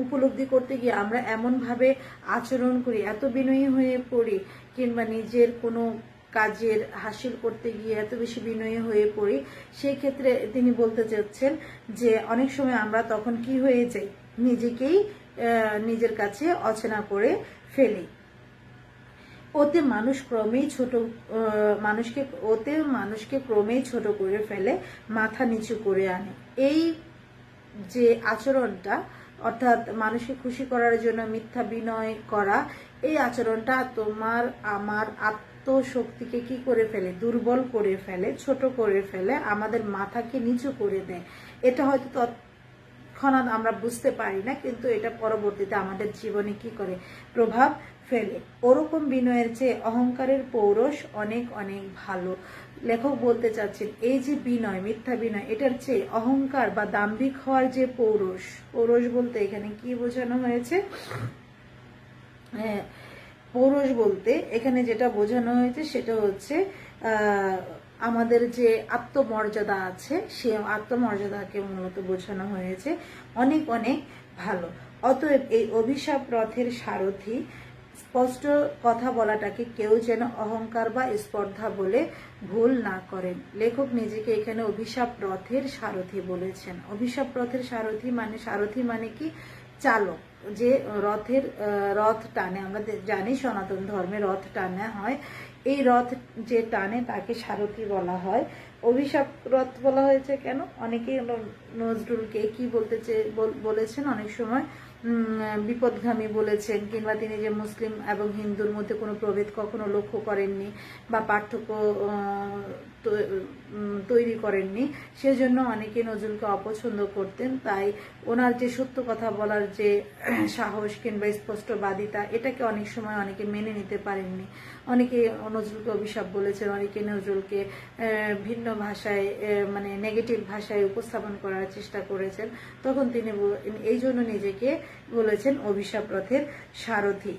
উপলব্ধি করতে গিয়ে আমরা এমনভাবে আচরণ করি, এত বিনয়ী হয়ে পড়ি, কিংবা নিজের কোনো কাজের হাসিল করতে গিয়ে এত বেশি বিনয়ী হয়ে পড়ি। সেই ক্ষেত্রে তিনি বলতে চাচ্ছেন যে অনেক সময় আমরা তখন কি হয়ে যাই, নিজেকেই নিজের কাছে অচেনা করে ফেলি। ওতে মানুষকে ক্রমেই ছোট করে ফেলে, মাথা নিচু করে আনে। এই যে আচরণটা, অর্থাৎ মানুষকে খুশি করার জন্য মিথ্যা বিনয় করা, এই আচরণটা তোমার আমার আত্মশক্তিকে কি করে ফেলে, দুর্বল করে ফেলে, ছোট করে ফেলে, আমাদের মাথাকে নিচু করে দেয়। এটা হয়তো তৎক্ষণাৎ আমরা বুঝতে পারি না, কিন্তু এটা পরবর্তীতে আমাদের জীবনে কি করে, প্রভাব ফেলে। ওরকম বিনয়ের চেয়ে অহংকারের পৌরষ অনেক অনেক ভালো। লেখক বলতে চাচ্ছেন এই যে বিনয়, মিথ্যা বিনয়, এটার চেয়ে অহংকার বা দাম্ভিক হওয়ার যে পৌরষ বলতে এখানে কি বোঝানো হয়েছে, পৌরষ বলতে এখানে যেটা বোঝানো হয়েছে সেটা হচ্ছে আমাদের যে আত্মমর্যাদা আছে, সে আত্মমর্যাদাকে মূলত বোঝানো হয়েছে অনেক অনেক ভালো। অতএব এই অভিশাপ রথের সারথি স্পষ্ট কথা বলাটাকে কেউ যেন অহংকার বা স্পর্ধা বলে ভুল না করেন। লেখক নিজেকে এখানে অভিশাপ রথের সারথি বলেছেন। অভিশাপ রথের সারথি মানে কি, চালক, যে রথ টানে। আমরা জানি সনাতন ধর্মে রথ টানা হয়, এই রথ যে টানে তাকে সারথি বলা হয়। অভিশাপ রথ বলা হয়েছে কেন, অনেকেই নজরুলকে কি বলেছেন, অনেক সময় বিপদগামী বলেছেন, কিংবা তিনি যে মুসলিম এবং হিন্দুর মধ্যে কোনো প্রভেদ কখনো লক্ষ্য করেননি বা পার্থক্য তৈরি করেননি, সেজন্য অনেকে নজরুলকে অপছন্দ করতেন। তাই ওনার যে সত্য কথা বলার যে সাহস কিংবা স্পষ্টবাদিতা, এটাকে অনেক সময় অনেকে মেনে নিতে পারেননি। অনেকে নজরুলকে অভিশাপ বলেছেন, অনেকে নজরুলকে ভিন্ন ভাষায়, মানে নেগেটিভ ভাষায় উপস্থাপন করার চেষ্টা করেছেন। তখন তিনি এই জন্য নিজেকে বলেছেন অভিশাপ রথের সারথি।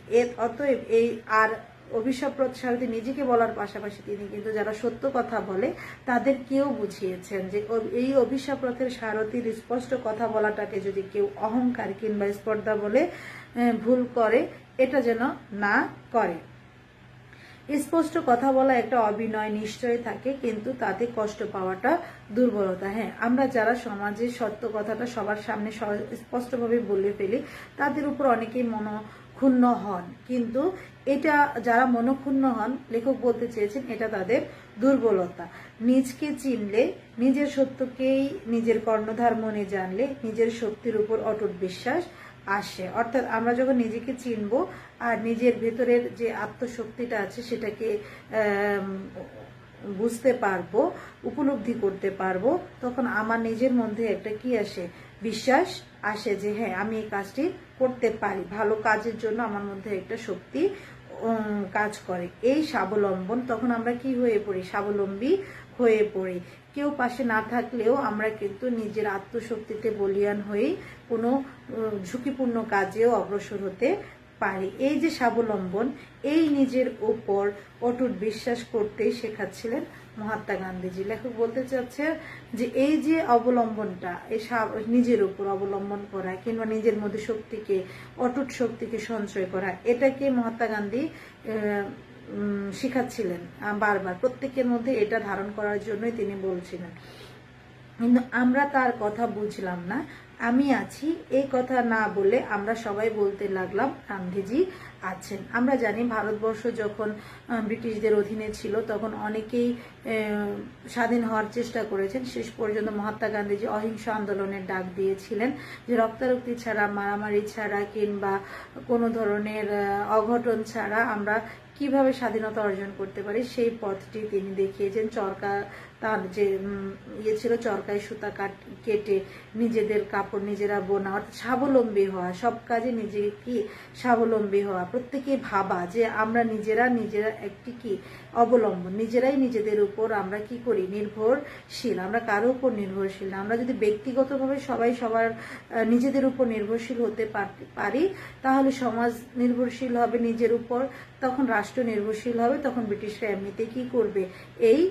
অতএব এই আর অভিশাপ রথ সারথি নিজেকে বলার পাশাপাশি তিনি কিন্তু যারা সত্য কথা বলে তাদেরকেও বুঝিয়েছেন যে এই অভিশাপ রথের সারথির স্পষ্ট কথা বলাটাকে যদি কেউ অহংকার কিংবা স্পর্ধা বলে ভুল করে, এটা যেন না করে। স্পষ্ট কথা বলা একটা অভিনয় নিশ্চয় থাকে, কিন্তু তাতে কষ্ট পাওয়াটা দুর্বলতা। হ্যাঁ, আমরা যারা সমাজে সত্য কথাটা সবার সামনে স্পষ্টভাবে বলে ফেলি, তাদের উপর অনেকেই মনক্ষুণ্ণ হন, কিন্তু এটা যারা মনক্ষুণ্ণ হন, লেখক বলতে চেয়েছেন এটা তাদের দুর্বলতা। নিজকে চিনলে, নিজের সত্যকেই নিজের কর্ণধার মনে জানলে নিজের শক্তির উপর অটুট বিশ্বাস আসে। অর্থাৎ আমরা যখন নিজেকে চিনবো আর নিজের ভেতরের যে আত্মশক্তিটা আছে সেটাকে বুঝতে পারবো, উপলব্ধি করতে পারবো, তখন আমার নিজের মধ্যে একটা কি আসে, বিশ্বাস আসে যে হ্যাঁ আমি এই কাজটি করতে পারি, ভালো কাজের জন্য আমার মধ্যে একটা শক্তি কাজ করে। এই স্বাবলম্বন, তখন আমরা কি হয়ে পড়ি? স্বাবলম্বী হয়ে পড়ি। কেউ পাশে না থাকলেও আমরা কিন্তু নিজের আত্মশক্তিতে বলীয়ান হয়ে কোনো ঝুঁকিপূর্ণ কাজেও অগ্রসর হতে পারি। এই যে স্বাবলম্বন, এই নিজের ওপর অটুট বিশ্বাস করতেই শেখাচ্ছিলেন মহাত্মা গান্ধীজি। লেখক বলতে চাচ্ছে যে এই যে অবলম্বনটা, এই নিজের উপর অবলম্বন করা কিংবা নিজের মধ্যে শক্তিকে, অটুট শক্তিকে সঞ্চয় করা, এটাকে মহাত্মা গান্ধী শিখাচ্ছিলেন বারবার। প্রত্যেকের মধ্যে এটা ধারণ করার জন্যই তিনি বলছিলেন। কিন্তু আমরা তার কথা বুঝলাম না। আমি আছি এই কথা না বলে আমরা সবাই বলতে লাগলাম গান্ধীজি আছেন। আমরা জানি ভারতবর্ষ যখন ব্রিটিশদের অধীনে ছিল তখন অনেকেই স্বাধীন হওয়ার চেষ্টা করেছেন। শেষ পর্যন্ত মহাত্মা গান্ধীজি অহিংস আন্দোলনের ডাক দিয়েছিলেন, যে রক্তারক্তি ছাড়া, মারামারি ছাড়া কিংবা কোনো ধরনের অঘটন ছাড়া আমরা কিভাবে স্বাধীনতা অর্জন করতে পারি সেই পথটি তিনি দেখিয়েছেন। চরকা, তার যে ছিল চরকায় সুতা কেটে নিজেদের কাপড় নিজেরা বোনা, অর্থাৎ স্বাবলম্বী হওয়া, সব কাজে নিজেকে কি স্বাবলম্বী হওয়া, প্রত্যেকে ভাবা যে আমরা নিজেরা একটি কি অবলম্বন, নিজেরাই নিজেদের উপর আমরা কি করি? নির্ভরশীল। আমরা কারো উপর নির্ভরশীল না। আমরা যদি ব্যক্তিগতভাবে সবাই সবার নিজেদের উপর নির্ভরশীল হতে পারি, তাহলে সমাজ নির্ভরশীল হবে নিজের উপর, তখন রাষ্ট্র নির্ভরশীল হবে, তখন ব্রিটিশরা এমনিতে কি করবে? এই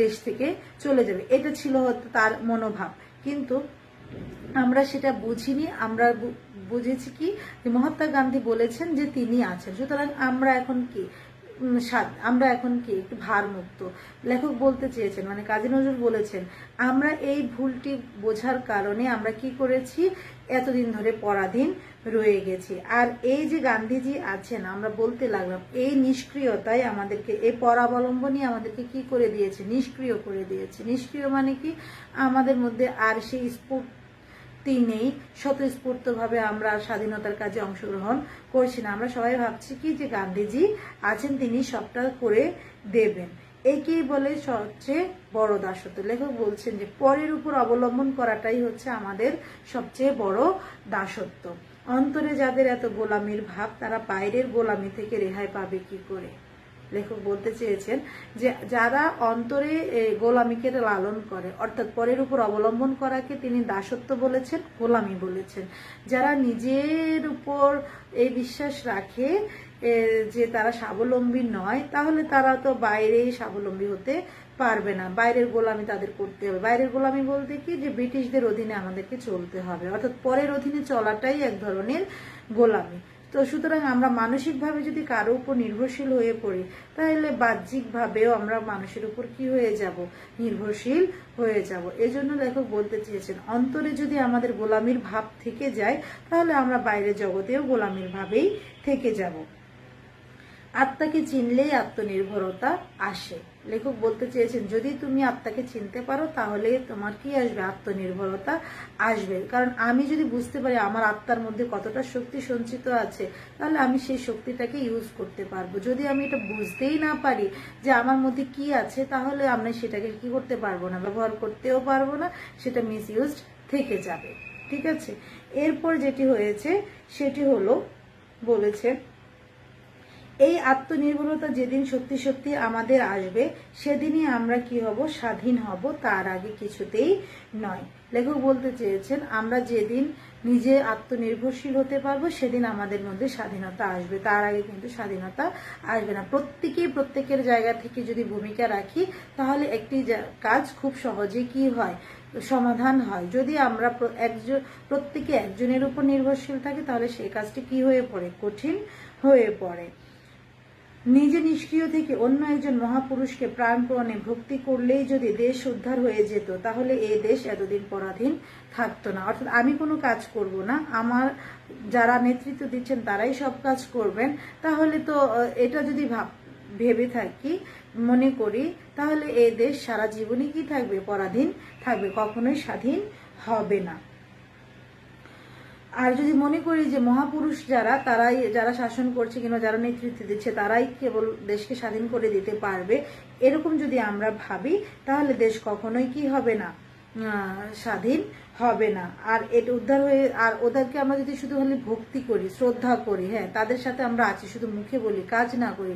দেশ থেকে চলে যাবে। এটা ছিল তার মনোভাব। কিন্তু আমরা সেটা বুঝিনি। আমরা বুঝেছি কি, যে মহাত্মা গান্ধী বলেছেন যে তিনি আছেন, সুতরাং আমরা এখন কি একটু ভারমুক্ত। লেখক বলতে চেয়েছেন, মানে কাজী নজরুল বলেছেন, আমরা এই ভুলটি বোঝার কারণে আমরা কি করেছি? এতদিন ধরে পরাধীন রয়ে গেছি। আর এই যে গান্ধীজি আছেন, আমরা বলতে লাগলাম, এই নিষ্ক্রিয়তাই আমাদেরকে, এই পরাবলম্বনই আমাদেরকে কি করে দিয়েছে? নিষ্ক্রিয় করে দিয়েছে। নিষ্ক্রিয় মানে কি? আমাদের মধ্যে আর সেই স্ফূর্তি নেই, স্বতঃস্ফূর্তভাবে আমরা স্বাধীনতার কাজে অংশগ্রহণ করছি না। আমরা সবাই ভাবছি কি, যে গান্ধীজি আছেন, তিনি সবটা করে দেবেন। একেই বলে সবচেয়ে বড় দাসত্ব। লেখক বলছেন যে পরের উপর অবলম্বন করাটাই হচ্ছে আমাদের সবচেয়ে বড় দাসত্ব। অন্তরে যাদের এত গোলামির ভাব, তারা বাইরের গোলামি থেকে রেহাই পাবে কি করে? লেখক বলতে চেয়েছেন যে যারা অন্তরে গোলামিকে লালন করে, অর্থাৎ পরের উপর অবলম্বন করাকে তিনি দাসত্ব বলেছেন, গোলামি বলেছেন। যারা নিজের উপর এই বিশ্বাস রাখে যে তারা স্বাবলম্বী নয়, তাহলে তারা তো বাইরেই স্বাবলম্বী হতে পারবে না। বাইরের গোলামি তাদের করতে হবে। বাইরের গোলামি বলতে কি, যে ব্রিটিশদের অধীনে আমাদেরকে চলতে হবে, অর্থাৎ পরের অধীনে চলাটাই এক ধরনের গোলামি। তো সুতরাং আমরা মানসিকভাবে যদি কারো উপর নির্ভরশীল হয়ে পড়ি, তাহলে বাহ্যিকভাবেও আমরা মানুষের উপর কি হয়ে যাব? নির্ভরশীল হয়ে যাব। এজন্য লেখক বলতে চেয়েছেন, অন্তরে যদি আমাদের গোলামির ভাব থেকে যায়, তাহলে আমরা বাইরের জগতেও গোলামির ভাবেই থেকে যাব। আত্মাকে চিনলেই আত্মনির্ভরতা আসে। লেখক বলতে চেয়েছেন, যদি তুমি আত্মাকে চিনতে পারো, তাহলে তোমার কি আসবে? আত্মনির্ভরতা আসবে। কারণ আমি যদি বুঝতে পারি আমার আত্মার মধ্যে কতটা শক্তি সঞ্চিত আছে, তাহলে আমি সেই শক্তিটাকে ইউজ করতে পারবো। যদি আমি এটা বুঝতেই না পারি যে আমার মধ্যে কি আছে, তাহলে আমি সেটাকে কি করতে পারবো না? ব্যবহার করতেও পারবো না, সেটা মিস ইউজড থেকে যাবে। ঠিক আছে। এরপর যেটি হয়েছে সেটি হলো, বলেছে এই আত্মনির্ভরতা যেদিন সত্যি সত্যি আমাদের আসবে, সেদিনই আমরা কি হব? স্বাধীন হব, তার আগে কিছুতেই নয়। লেখক বলতে চেয়েছেন, আমরা যেদিন নিজে আত্মনির্ভরশীল হতে পারবো, সেদিন আমাদের মধ্যে স্বাধীনতা আসবে, তার আগে কিন্তু স্বাধীনতা আসবে না। প্রত্যেকেই প্রত্যেকের জায়গা থেকে যদি ভূমিকা রাখি, তাহলে একটি কাজ খুব সহজে কি হয়? সমাধান হয়। যদি আমরা প্রত্যেকে একজনের উপর নির্ভরশীল থাকি, তাহলে সেই কাজটি কি হয়ে পড়ে? কঠিন হয়ে পড়ে। নিজে নিষ্ক্রিয় থেকে অন্য একজন মহাপুরুষকে প্রাণপণে ভক্তি করলেই যদি দেশ উদ্ধার হয়ে যেত, তাহলে এই দেশ এতদিন পরাধীন থাকতো না। অর্থাৎ আমি কোনো কাজ করব না, আমার যারা নেতৃত্ব দিচ্ছেন তারাই সব কাজ করবেন, তাহলে তো এটা যদি ভেবে থাকি, মনে করি, তাহলে এই দেশ সারা জীবনই কি থাকবে? পরাধীন থাকবে, কখনোই স্বাধীন হবে না। আর যদি মনে করি যে মহাপুরুষ যারা শাসন করছে কিংবা যারা নেতৃত্ব দিচ্ছে, তারাই কেবল দেশকে স্বাধীন করে দিতে পারবে, এরকম যদি আমরা ভাবি, তাহলে দেশ কখনোই কি হবে না? স্বাধীন হবে না। আর এটা উদ্ধার হয়ে, আর ওদেরকে আমরা যদি শুধু খালি ভক্তি করি, শ্রদ্ধা করি, হ্যাঁ তাদের সাথে আমরা আছি, শুধু মুখে বলি কাজ না করি,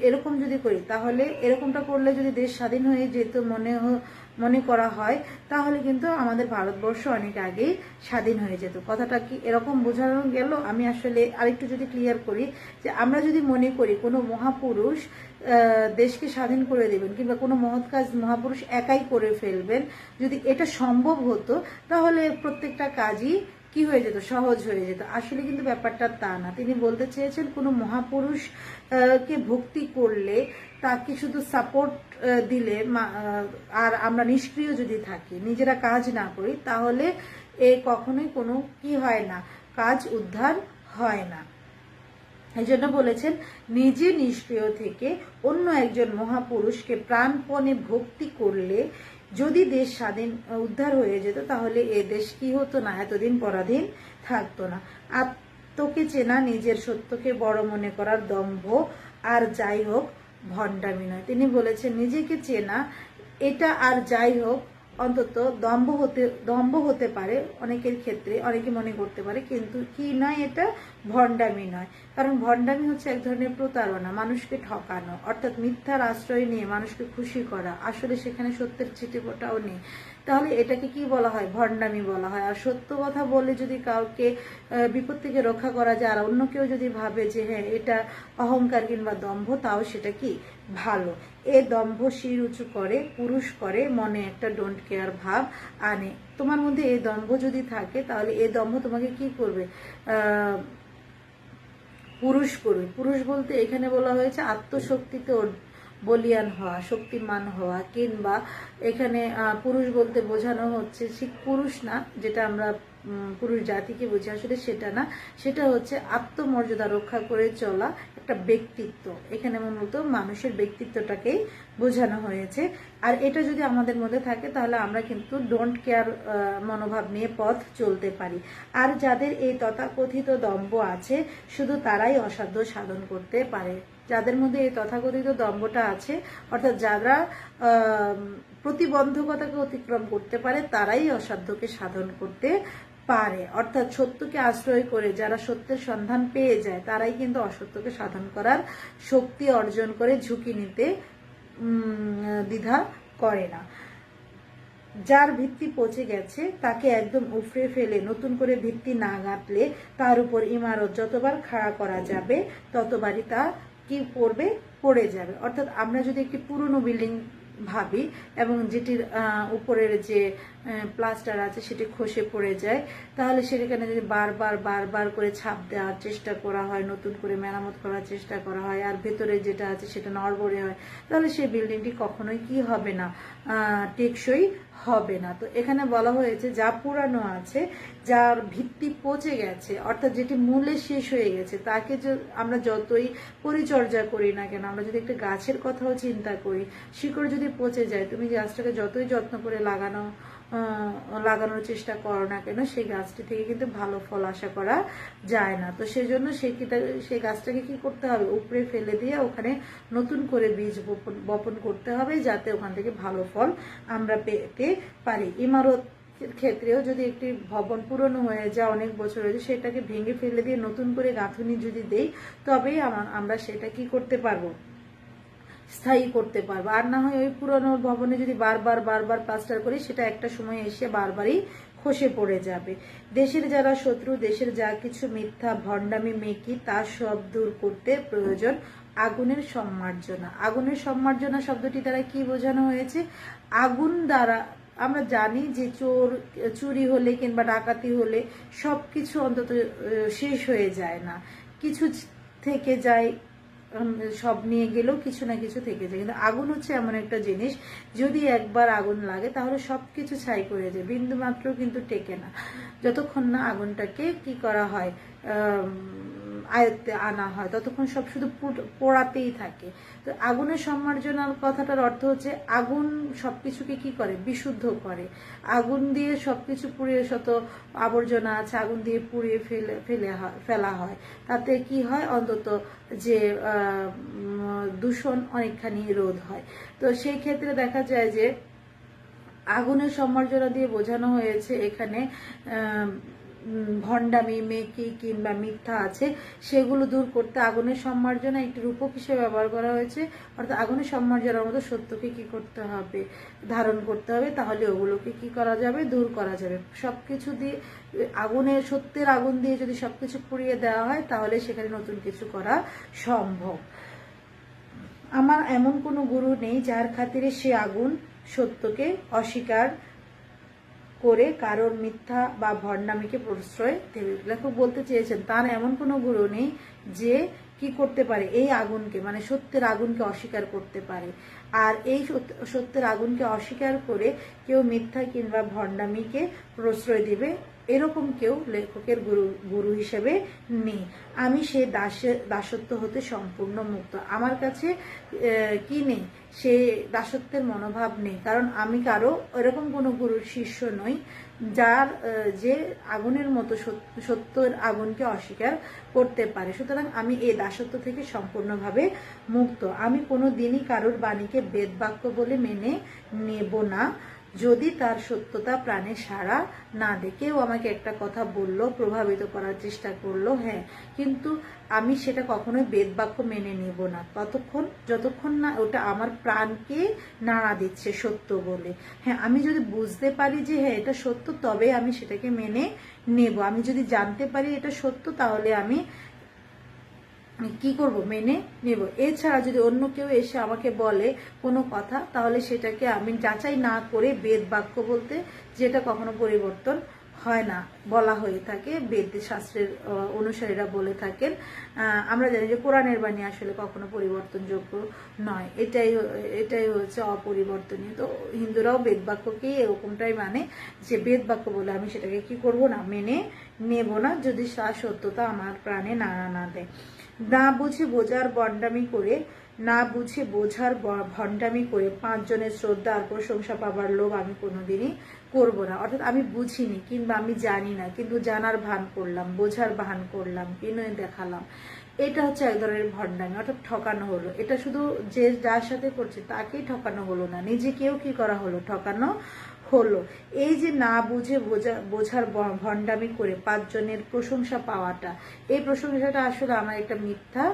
এরকম যদি করি, তাহলে এরকমটা করলে যদি দেশ স্বাধীন হয়ে যেত মনে করা হয়, তাহলে কিন্তু আমাদের ভারতবর্ষ অনেক আগেই স্বাধীন হয়ে যেত। কথাটা কি এরকম বোঝানো গেল? আমি আসলে আরেকটু যদি ক্লিয়ার করি, যে আমরা যদি মনে করি কোনো মহাপুরুষ দেশকে স্বাধীন করে দেবেন, কিংবা কোনো মহৎ কাজ মহাপুরুষ একাই করে ফেলবেন, যদি এটা সম্ভব হতো, তাহলে প্রত্যেকটা কাজই কি হয়ে যেত, সহজ হয়ে যেত। আসলে কিন্তু ব্যাপারটা তা না। তিনি বলতে চেয়েছেন কোনো মহাপুরুষ কে ভক্তি করলে, তাকে শুধু সাপোর্ট দিলে, আর আমরা নিষ্ক্রিয় যদি থাকি, নিজেরা কাজ না করি, তাহলে কখনোই কোনো কি হয় না, কাজ উদ্ধার হয় না। এই জন্য বলেছেন, নিজে নিষ্ক্রিয় থেকে অন্য একজন মহাপুরুষকে প্রাণপণে ভক্তি করলে যদি দেশ স্বাধীন উদ্ধার হয়ে যেত, তাহলে এ দেশ কি হতো না, এতদিন পরাধীন থাকতো না। আত্মকে চেনা, নিজের সত্যকে বড় মনে করার দম্ভ আর যাই হোক ভণ্ডামি নয়। তিনি বলেছেন নিজেকে চেনা, এটা আর যাই হোক অন্তত দম্ভ হতে পারে অনেকের ক্ষেত্রে, অনেকে মনে করতে পারে, কিন্তু কি নয়, এটা ভণ্ডামি নয়। কারণ ভণ্ডামি হচ্ছে এক ধরনের প্রতারণা, মানুষকে ঠকানো, অর্থাৎ মিথ্যার আশ্রয় নিয়ে মানুষকে খুশি করা, আসলে সেখানে সত্যের ছিটেফোঁটাও নেই। তাহলে এটাকে কি বলা হয়, ভণ্ডামি বলা হয়। আর সত্য কথা বলে যদি কাউকে বিপদ থেকে রক্ষা করা যায়, আর অন্য কেউ যদি ভাবে যে হ্যাঁ এটা অহংকার কিংবা দম্ভ, তাও সেটা কি ভালো। এ দম্ভ শির উঁচু করে, পুরুষ করে, মনে একটা ডোন্ট কেয়ার ভাব আনে। তোমার মধ্যে এই দম্ভ যদি থাকে, তাহলে এই দম্ভ তোমাকে কি করবে, পুরুষ করবে। পুরুষ বলতে এখানে বলা হয়েছে আত্মশক্তিতে বলিয়ান হওয়া, শক্তিমান হওয়া, কিংবা এখানে পুরুষ বলতে বোঝানো হচ্ছে ঠিক পুরুষ না, যেটা আমরা পুরুষ জাতিকে বুঝি, আসলে সেটা না, সেটা হচ্ছে আত্মমর্যাদা রক্ষা করে চলা একটা ব্যক্তিত্ব। এখানে মূলত মানুষের ব্যক্তিত্বটাকেই বোঝানো হয়েছে। আর এটা যদি আমাদের মধ্যে থাকে, তাহলে আমরা কিন্তু ডোন্ট কেয়ার মনোভাব নিয়ে পথ চলতে পারি। আর যাদের এই তথাকথিত দম্ভ আছে, শুধু তারাই অসাধ্য সাধন করতে পারে। যাদের মধ্যে এই তথাকথিত দম্ভটা আছে, অর্থাৎ যারা প্রতিবন্ধকতাকে অতিক্রম করতে পারে, তারাই অসাধ্যকে সাধন করতে পারে। অর্থাৎ সত্যকে আশ্রয় করে যারা সত্যের সন্ধান পেয়ে যায়, তারাই কিন্তু অসত্যকে সাধন করার শক্তি অর্জন করে, ঝুঁকি নিতে দ্বিধা করে না। যার ভিত্তি পচে গেছে, তাকে একদম উফরে ফেলে নতুন করে ভিত্তি না গাঁথলে, তার উপর ইমারত যতবার খাড়া করা যাবে, ততবারই তা কি করবে, পড়ে যাবে। অর্থাৎ আমরা যদি একটি পুরনো বিল্ডিং ভাবি, এবং যেটির উপরের যে প্লাস্টার আছে সেটি খসে পড়ে যায়, তাহলে সেখানে যদি বারবার করে ছাপ দেওয়ার চেষ্টা করা হয়, নতুন করে মেরামত করার চেষ্টা করা হয়, আর ভেতরে যেটা আছে সেটা নড়বড়ে হয়, তাহলে সেই বিল্ডিংটি কখনোই কি হবে না, টেকসই হবে না। তো এখানে বলা হয়েছে যা পুরানো আছে, যার ভিত্তি পচে গেছে, অর্থাৎ যেটি মূলে শেষ হয়ে গেছে, তাকে আমরা যতই পরিচর্যা করি না কেন, আমরা যদি একটা গাছের কথাও চিন্তা করি, শিকড় যদি পচে যায়, তুমি গাছটাকে যতই যত্ন করে লাগানোর চেষ্টা করো না কেন, সেই গাছটি থেকে কিন্তু ভালো ফল আশা করা যায় না। তো সেই জন্য সেই গাছটাকে কি করতে হবে, উপরে ফেলে দিয়ে ওখানে নতুন করে বীজ বপন করতে হবে, যাতে ওখান থেকে ভালো ফল আমরা পেতে পারি। ইমারত ক্ষেত্রেও যদি একটি ভবন পুরনো হয়ে যায়, অনেক বছর হয়েছে, সেটাকে ভেঙে ফেলে দিয়ে নতুন করে গাঁথুনি যদি দেই, তবেই আমরা সেটা কি করতে পারবো, স্থায়ী করতে পারবো। আর না হয় ওই পুরনো ভবনে যদি বারবার প্লাস্টার করি, সেটা একটা সময় এসে বারবারই খসে পড়ে যাবে। দেশের যারা শত্রু, দেশের যা কিছু মিথ্যা ভণ্ডামি মেকি, তা সব দূর করতে প্রয়োজন আগুনের সম্মার্জনা। আগুনের সম্মার্জনা শব্দটি দ্বারা কি বোঝানো হয়েছে, আগুন দ্বারা আমরা জানি যে চুরি হলে কিংবা ডাকাতি হলে সবকিছু অন্তত শেষ হয়ে যায় না, কিছু থেকে যায়, সব নিয়ে গেলেও কিছু না কিছু থেকে যায়। কিন্তু আগুন হচ্ছে এমন একটা জিনিস, যদি একবার আগুন লাগে তাহলে সবকিছু ছাই করে যায়, বিন্দু মাত্র কিন্তু টেকে না, যতক্ষণ না আগুনটাকে কি করা হয়, আয়ত্তে আনা হয়, ততক্ষণ সব শুধু পোড়াতেই থাকে। তো আগুনের সম্মার্জনার কথাটার অর্থ হচ্ছে আগুন সবকিছুকে কি করে, বিশুদ্ধ করে। আগুন দিয়ে সবকিছু পুড়িয়ে, শত আবর্জনা আছে আগুন দিয়ে পুড়িয়ে ফেলা হয়, তাতে কি হয়, অন্তত যে দূষণ অনেকখানি রোধ হয়। তো সেই ক্ষেত্রে দেখা যায় যে আগুনের সম্মার্জনা দিয়ে বোঝানো হয়েছে এখানে ভণ্ডামি, মেকি কিংবা মিথ্যা আছে সেগুলো দূর করতে আগুনের সম্মার্জনা একটি রূপক হিসেবে ব্যবহার করা হয়েছে। অর্থাৎ আগুনের সম্মার্জনার মতো সত্যকে কি করতে হবে, ধারণ করতে হবে, তাহলে ওগুলোকে কি করা যাবে, দূর করা যাবে। সবকিছু দিয়ে আগুনের, সত্যের আগুন দিয়ে যদি সবকিছু পুড়িয়ে দেওয়া হয় তাহলে সেখানে নতুন কিছু করা সম্ভব। আমার এমন কোনো গুরু নেই যার খাতিরে সে আগুন সত্যকে অস্বীকার করে কারোর মিথ্যা বা ভণ্ডামিকে প্রশ্রয় দেবে। লেখক বলতে চেয়েছেন তার এমন কোনো গুরু নেই যে কি করতে পারে, এই আগুনকে মানে সত্যের আগুনকে অস্বীকার করতে পারে। আর এই সত্যের আগুনকে অস্বীকার করে কেউ মিথ্যা কিংবা ভণ্ডামিকে প্রশ্রয় দিবে, এরকম কেউ লেখকের গুরু হিসেবে নেই। আমি সে দাসত্ব হতে সম্পূর্ণ মুক্ত। আমার কাছে কি নেই, সে দাসত্বের মনোভাব নেই, কারণ আমি কারো এরকম কোনো গুরুর শিষ্য নই যার যে আগুনের মতো সত্যের আগুনকে অস্বীকার করতে পারে। সুতরাং আমি এই দাসত্ব থেকে সম্পূর্ণভাবে মুক্ত। আমি কোনো দিনই কারোর বাণীকে বেদবাক্য বলে মেনে নেব না যদি তার সত্যতা প্রাণে সাড়া না দেয়। কেউ আমাকে একটা কথা বললো, প্রভাবিত করার চেষ্টা করলো, হ্যাঁ, কিন্তু আমি সেটা কখনোই বেদবাক্য মেনে নেব না যতক্ষণ না ওটা আমার প্রাণকে নাড়া দিচ্ছে সত্য বলে। হ্যাঁ, আমি যদি বুঝতে পারি যে হ্যাঁ এটা সত্য, তবে আমি সেটাকে মেনে নেব। আমি যদি জানতে পারি এটা সত্য, তাহলে আমি কি করব, মেনে নেব। এছাড়া যদি অন্য কেউ এসে আমাকে বলে কোনো কথা, তাহলে সেটাকে আমি যাচাই না করে বেদ বাক্য বলতে, যেটা কখনো পরিবর্তন হয় না, বলা হয়ে থাকে, বেদ শাস্ত্রের অনুসারীরা বলে থাকেন। আমরা জানি যে কোরআনের বাণী আসলে কখনো পরিবর্তনযোগ্য নয়, এটাই হচ্ছে অপরিবর্তনীয়। তো হিন্দুরাও বেদ বাক্যকেই এরকমটাই মানে, যে বেদ বাক্য বলে আমি সেটাকে কি করব না, মেনে নেব না যদি তার সত্যতা আমার প্রাণে নাড়া না দেয়। না বুঝে বোঝার ভণ্ডামি করে পাঁচজনের শ্রদ্ধা আর প্রশংসা পাবার লোভ আমি কোনোদিনই করব না। অর্থাৎ আমি বুঝিনি কিংবা আমি জানি না, কিন্তু জানার ভান করলাম, বোঝার ভান করলাম, বিনয় দেখালাম, এটা হচ্ছে এক ধরনের ভণ্ডামি, অর্থাৎ ঠকানো হলো। এটা শুধু যে যার সাথে করছে তাকেই ঠকানো হলো না, নিজেকেও কি করা হলো, ঠকানো হলো। এই যে না বুঝে বোঝার ভণ্ডামি করে পাঁচজনের প্রশংসা পাওয়াটা, এই প্রশংসাটা আসলে আমার একটা মিথ্যা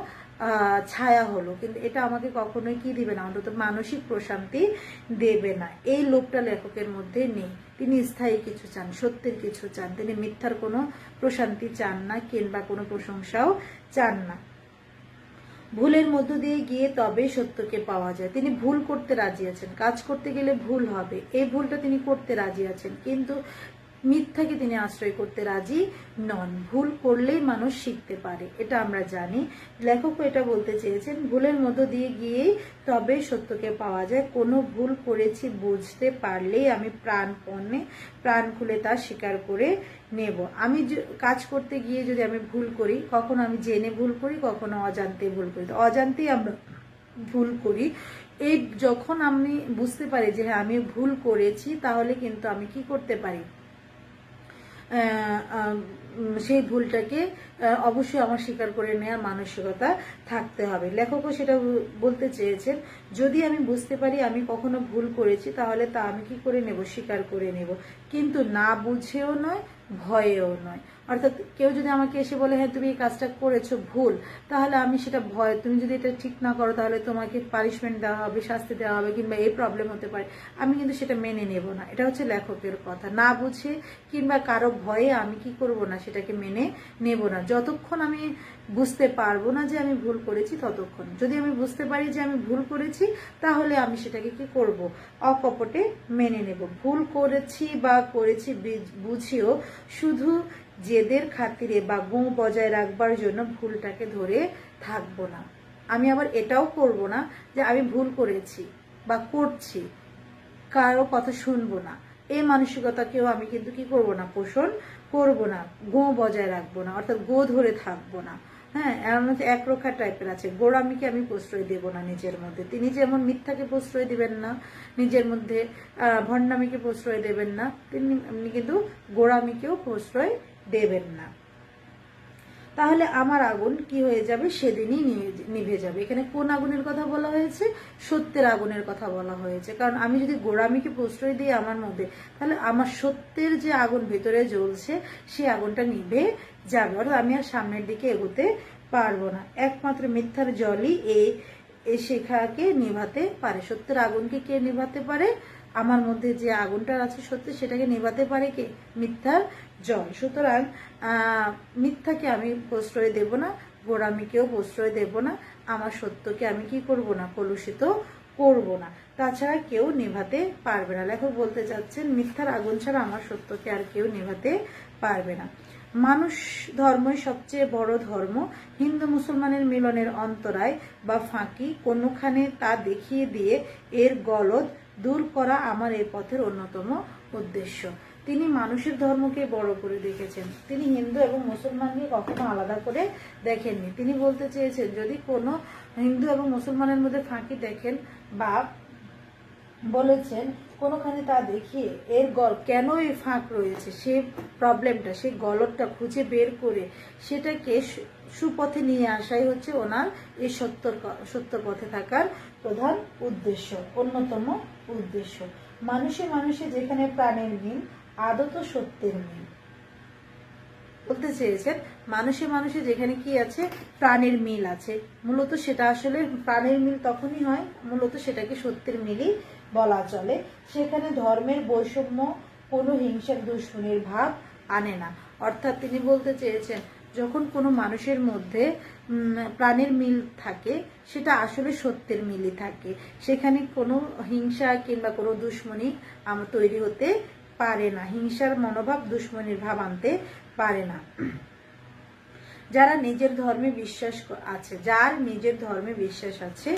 ছায়া হলো, কিন্তু এটা আমাকে কখনোই কি দিবে না, অন্তত মানসিক প্রশান্তি দেবে না। এই লোকটা লেখকের মধ্যে নেই। তিনি স্থায়ী কিছু চান, সত্যের কিছু চান, তিনি মিথ্যার কোনো প্রশান্তি চান না কিংবা কোনো প্রশংসাও চান না। ভুলের মধ্য দিয়ে গিয়ে তবে সত্যকে পাওয়া যায়। তিনি ভুল করতে রাজি আছেন, কাজ করতে গেলে ভুল হবে, এই ভুলটা তিনি করতে রাজি আছেন, কিন্তু মিথ্যাকে তিনি আশ্রয় করতে রাজি নন। ভুল করলেই মানুষ শিখতে পারে, এটা আমরা জানি। লেখকও এটা বলতে চেয়েছেন, ভুলের মধ্য দিয়ে গিয়েই তবে সত্যকে পাওয়া যায়। কোনো ভুল করেছি বুঝতে পারলেই আমি প্রাণ খুলে তা স্বীকার করে নেব। আমি কাজ করতে গিয়ে যদি আমি ভুল করি, কখনো আমি জেনে ভুল করি, কখনো অজান্তে ভুল করি, তো অজান্তেই আমরা ভুল করি। এই যখন আমি বুঝতে পারি যে হ্যাঁ আমি ভুল করেছি, তাহলে কিন্তু আমি কি করতে পারি, সেই ভুলটাকে অবশ্যই আমার স্বীকার করে নেওয়ার মানসিকতা থাকতে হবে। লেখকও সেটা বলতে চেয়েছেন, যদি আমি বুঝতে পারি আমি কখনো ভুল করেছি, তাহলে তা আমি কি করে নেব, স্বীকার করে নেব, কিন্তু না বুঝেও নয়, ভয়েও নয়। অর্থাৎ কেউ যদি আমাকে এসে বলে হ্যাঁ তুমি এই কাজটা করেছো ভুল, তাহলে আমি সেটা ভয়, তুমি যদি এটা ঠিক না করো তাহলে তোমাকে পানিশমেন্ট দেওয়া হবে, শাস্তি দেওয়া হবে, কিংবা এই প্রবলেম হতে পারে, আমি কিন্তু সেটা মেনে নেব না। এটা হচ্ছে লেখকের কথা। না বুঝে কিংবা কারো ভয়ে আমি কি করব না, সেটাকে মেনে নেব না যতক্ষণ আমি বুঝতে পারবো না যে আমি ভুল করেছি ততক্ষণ। যদি আমি বুঝতে পারি যে আমি ভুল করেছি, তাহলে আমি সেটাকে কি করব, অকপটে মেনে নেব। ভুল করেছি বা করেছি বুঝিও শুধু জেদের খাতিরে বা গো বজায় রাখবার জন্য ভুলটাকে ধরে থাকবো না। আমি আবার এটাও করব না যে আমি ভুল করেছি বা করছি, কারো কথা শুনবো না, এই মানসিকতাকেও আমি কিন্তু কি করব না, পোষণ করব না, গো বজায় রাখবো না, অর্থাৎ গো ধরে থাকবো না। হ্যাঁ, এর মধ্যে একরক্ষা টাইপের আছে, গোড়ামিকে আমি প্রশ্রয় দেব না নিজের মধ্যে। তিনি যেমন মিথ্যাকে প্রশ্রয় দিবেন না, নিজের মধ্যে ভণ্ডামিকে প্রশ্রয় দেবেন না, তিনি কিন্তু গোড়ামিকেও প্রশ্রয় দেবেন না। তাহলে আমার আগুন কি হয়ে যাবে, সেদিনই নিভে যাবে। এখানে কোন আগুনের কথা বলা হয়েছে? সত্যের আগুনের কথা বলা হয়েছে। কারণ আমি যদি গোঁড়ামিকে প্রশ্রয় দিই আমার মধ্যে, তাহলে আমার সত্যের যে আগুন ভেতরে জ্বলছে সেই আগুনটা নিভে যাবে, অর্থাৎ আমি আর সামনের দিকে এগোতে পারবো না। একমাত্র মিথ্যার জলই এই শিখাকে নিভাতে পারে। সত্যের আগুনকে কে নিভাতে পারে? আমার মধ্যে যে আগুনটা আছে সত্যি, সেটাকে নেভাতে পারে কে? মিথ্যার জল। সুতরাং মিথ্যাকে আমি প্রশ্রয় দেব না, গোড়ামিকেও প্রশ্রয় দেব না, আমার সত্যকে আমি কি করব না, কলুষিত করব না। তাছাড়া কেউ নেভাতে পারবে না। লেখক বলতে চাচ্ছেন মিথ্যার আগুন ছাড়া আমার সত্যকে আর কেউ নেভাতে পারবে না। মানুষ ধর্মই সবচেয়ে বড় ধর্ম। হিন্দু মুসলমানের মিলনের অন্তরায় বা ফাঁকি কোনোখানে তা দেখিয়ে দিয়ে এর গলদ দূর করা আমার এই পথের অন্যতম উদ্দেশ্য। তিনি মানুষের ধর্মকে বড় করে দেখেছেন, তিনি হিন্দু এবং মুসলমানকে কখনো আলাদা করে দেখেননি। তিনি বলতে চেয়েছেন যদি কোনো হিন্দু এবং মুসলমানের মধ্যে ফাঁকি দেখেন বা বলেছেন কোনোখানে তা দেখিয়ে এর কেন এই ফাঁক রয়েছে, সে প্রবলেমটা, সেই গলদটা খুঁজে বের করে সেটাকে সুপথে নিয়ে আসাই হচ্ছে ওনার এই সত্য পথে থাকার প্রধান উদ্দেশ্য, অন্যতম উদ্দেশ্য। মানুষে মানুষে যেখানে প্রাণের মিল, আদত সত্যের মিল। বলতে চেয়েছেন মানুষে মানুষে যেখানে কি আছে, প্রাণের মিল আছে, মূলত সেটা আসলে প্রাণের মিল তখনই হয়, মূলত সেটাকে সত্যের মিলই বলা চলে। সেখানে ধর্মের বৈষম্য কোনো হিংসার দুশ্মনীর ভাব আনে না। অর্থাৎ তিনি বলতে চেয়েছেন যখন কোনো মানুষের মধ্যে প্রাণের মিল থাকে, সেটা আসলে সত্যের মিলই থাকে, সেখানে কোনো হিংসা কিংবা কোনো দুশ্মনী তৈরি হতে পারে না, হিংসার মনোভাব দুশ্মনীর ভাব আনতে পারে না। যারা নিজের ধর্মে বিশ্বাস আছে, যার নিজের ধর্মে বিশ্বাস আছে,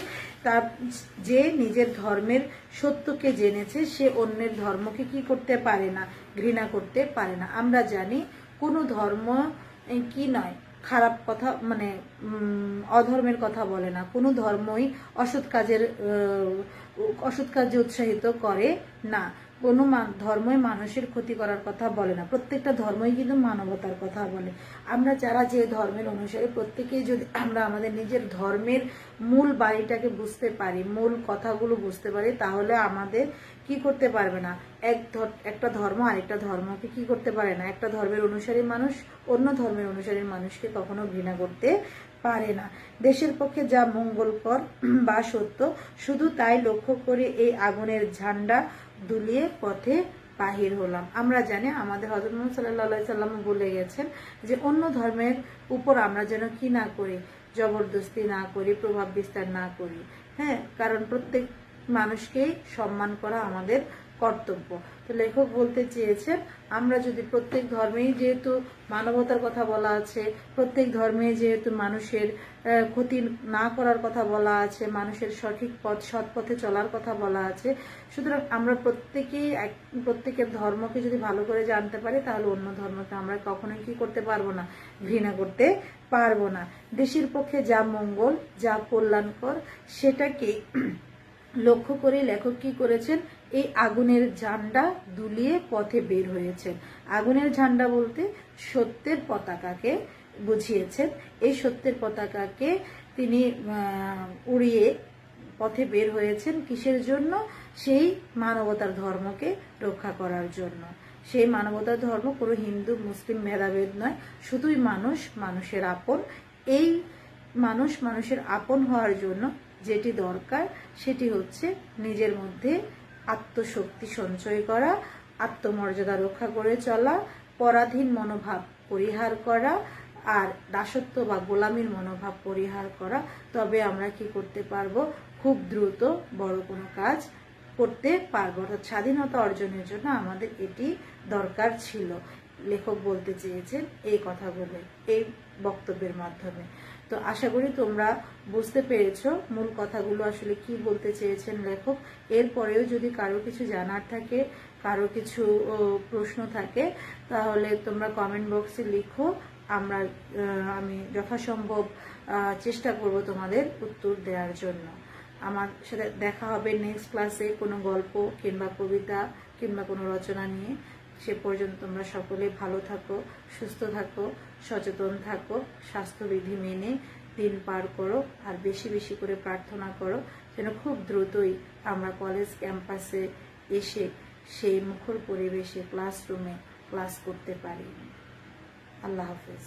তার যে নিজের ধর্মের সত্যকে জেনেছে, সে অন্যের ধর্মকে কি করতে পারে না, ঘৃণা করতে পারে না। আমরা জানি কোনো ধর্ম কি নয়, খারাপ কথা মানে অধর্মের কথা বলে না, কোনো ধর্মই অসৎ কাজে উৎসাহিত করে না, কোনো ধর্মই মানুষের ক্ষতি করার কথা বলে না, প্রত্যেকটা ধর্মই কিন্তু মানবতার কথা বলে। আমরা যারা যে ধর্মের অনুসারী, প্রত্যেকেই যদি আমরা আমাদের নিজের ধর্মের মূল বাড়িটাকে বুঝতে পারি, মূল কথাগুলো বুঝতে পারি, তাহলে আমাদের কি করতে পারবে না, একটা ধর্ম আরেকটা ধর্মকে কি করতে পারে না, একটা ধর্মের অনুসারী মানুষ অন্য ধর্মের অনুসারী মানুষকে কখনো ঘৃণা করতে পারে না। দেশের পক্ষে যা মঙ্গলকর বা সত্য, শুধু তাই লক্ষ্য করে এই আগুনের ঝান্ডা দুলিয়ে পথে বাহির হলাম। আমরা জানি আমাদের হযরত মুহাম্মদ সাল্লাল্লাহু আলাইহি সাল্লাম বলে গেছেন যে অন্য ধর্মের উপর আমরা যেন কি না করি, জবরদস্তি না করি, প্রভাব বিস্তার না করি। হ্যাঁ, কারণ প্রত্যেক মানুষকেই সম্মান করা আমাদের কর্তব্য। তো লেখক বলতে চেয়েছেন আমরা যদি প্রত্যেক ধর্মেই যেহেতু মানবতার কথা বলা আছে, প্রত্যেক ধর্মে যেহেতু মানুষের ক্ষতি না করার কথা বলা আছে, মানুষের সঠিক পথ সৎ পথে চলার কথা বলা আছে, সুতরাং আমরা প্রত্যেকের ধর্মকে যদি ভালো করে জানতে পারি, তাহলে অন্য ধর্মকে আমরা কখনোই কি করতে পারবো না, ঘৃণা করতে পারবো না। দেশের পক্ষে যা মঙ্গল, যা কল্যাণকর, সেটাকে লক্ষ্য করে লেখক কি করেছেন, এই আগুনের ঝান্ডা দুলিয়ে পথে বের হয়েছেন। আগুনের ঝান্ডা বলতে সত্যের পতাকাকে বুঝিয়েছেন। এই সত্যের পতাকাকে তিনি উড়িয়ে পথে বের হয়েছেন কিসের জন্য? সেই মানবতার ধর্মকে রক্ষা করার জন্য। সেই মানবতার ধর্ম কোনো হিন্দু মুসলিম ভেদাভেদ নয়, শুধুই মানুষ মানুষের আপন। এই মানুষ মানুষের আপন হওয়ার জন্য যেটি দরকার সেটি হচ্ছে নিজের মধ্যে আত্মশক্তি সঞ্চয় করা, আত্মমর্যাদা রক্ষা করে চলা, পরাধীন মনোভাব পরিহার করা, আর দাসত্ব বা গোলামীর মনোভাব পরিহার করা। তবে আমরা কি করতে পারবো, খুব দ্রুত বড় কোনো কাজ করতে পারবো। অর্থাৎ স্বাধীনতা অর্জনের জন্য আমাদের এটি দরকার ছিল। লেখক বলতে চেয়েছেন এই কথাগুলো এই বক্তব্যের মাধ্যমে। তো আশা করি তোমরা বুঝতে পেরেছো মূল কথাগুলো আসলে কি বলতে চেয়েছেন লেখক। এরপরেও যদি কারো কিছু জানার থাকে, কারো কিছু প্রশ্ন থাকে, তাহলে তোমরা কমেন্ট বক্সে লিখো। আমি যথাসম্ভব চেষ্টা করব তোমাদের উত্তর দেওয়ার জন্য। আমার সাথে দেখা হবে নেক্সট ক্লাসে কোনো গল্প কিংবা কবিতা কিংবা কোনো রচনা নিয়ে। সে পর্যন্ত তোমরা সকলে ভালো থাকো, সুস্থ থাকো, সচেতন থাকো, স্বাস্থ্যবিধি মেনে দিন পার করো। আর বেশি বেশি করে প্রার্থনা করো যেন খুব দ্রুতই আমরা কলেজ ক্যাম্পাসে এসে সেই মুখর পরিবেশে ক্লাসরুমে ক্লাস করতে পারি। আল্লাহ হাফেজ।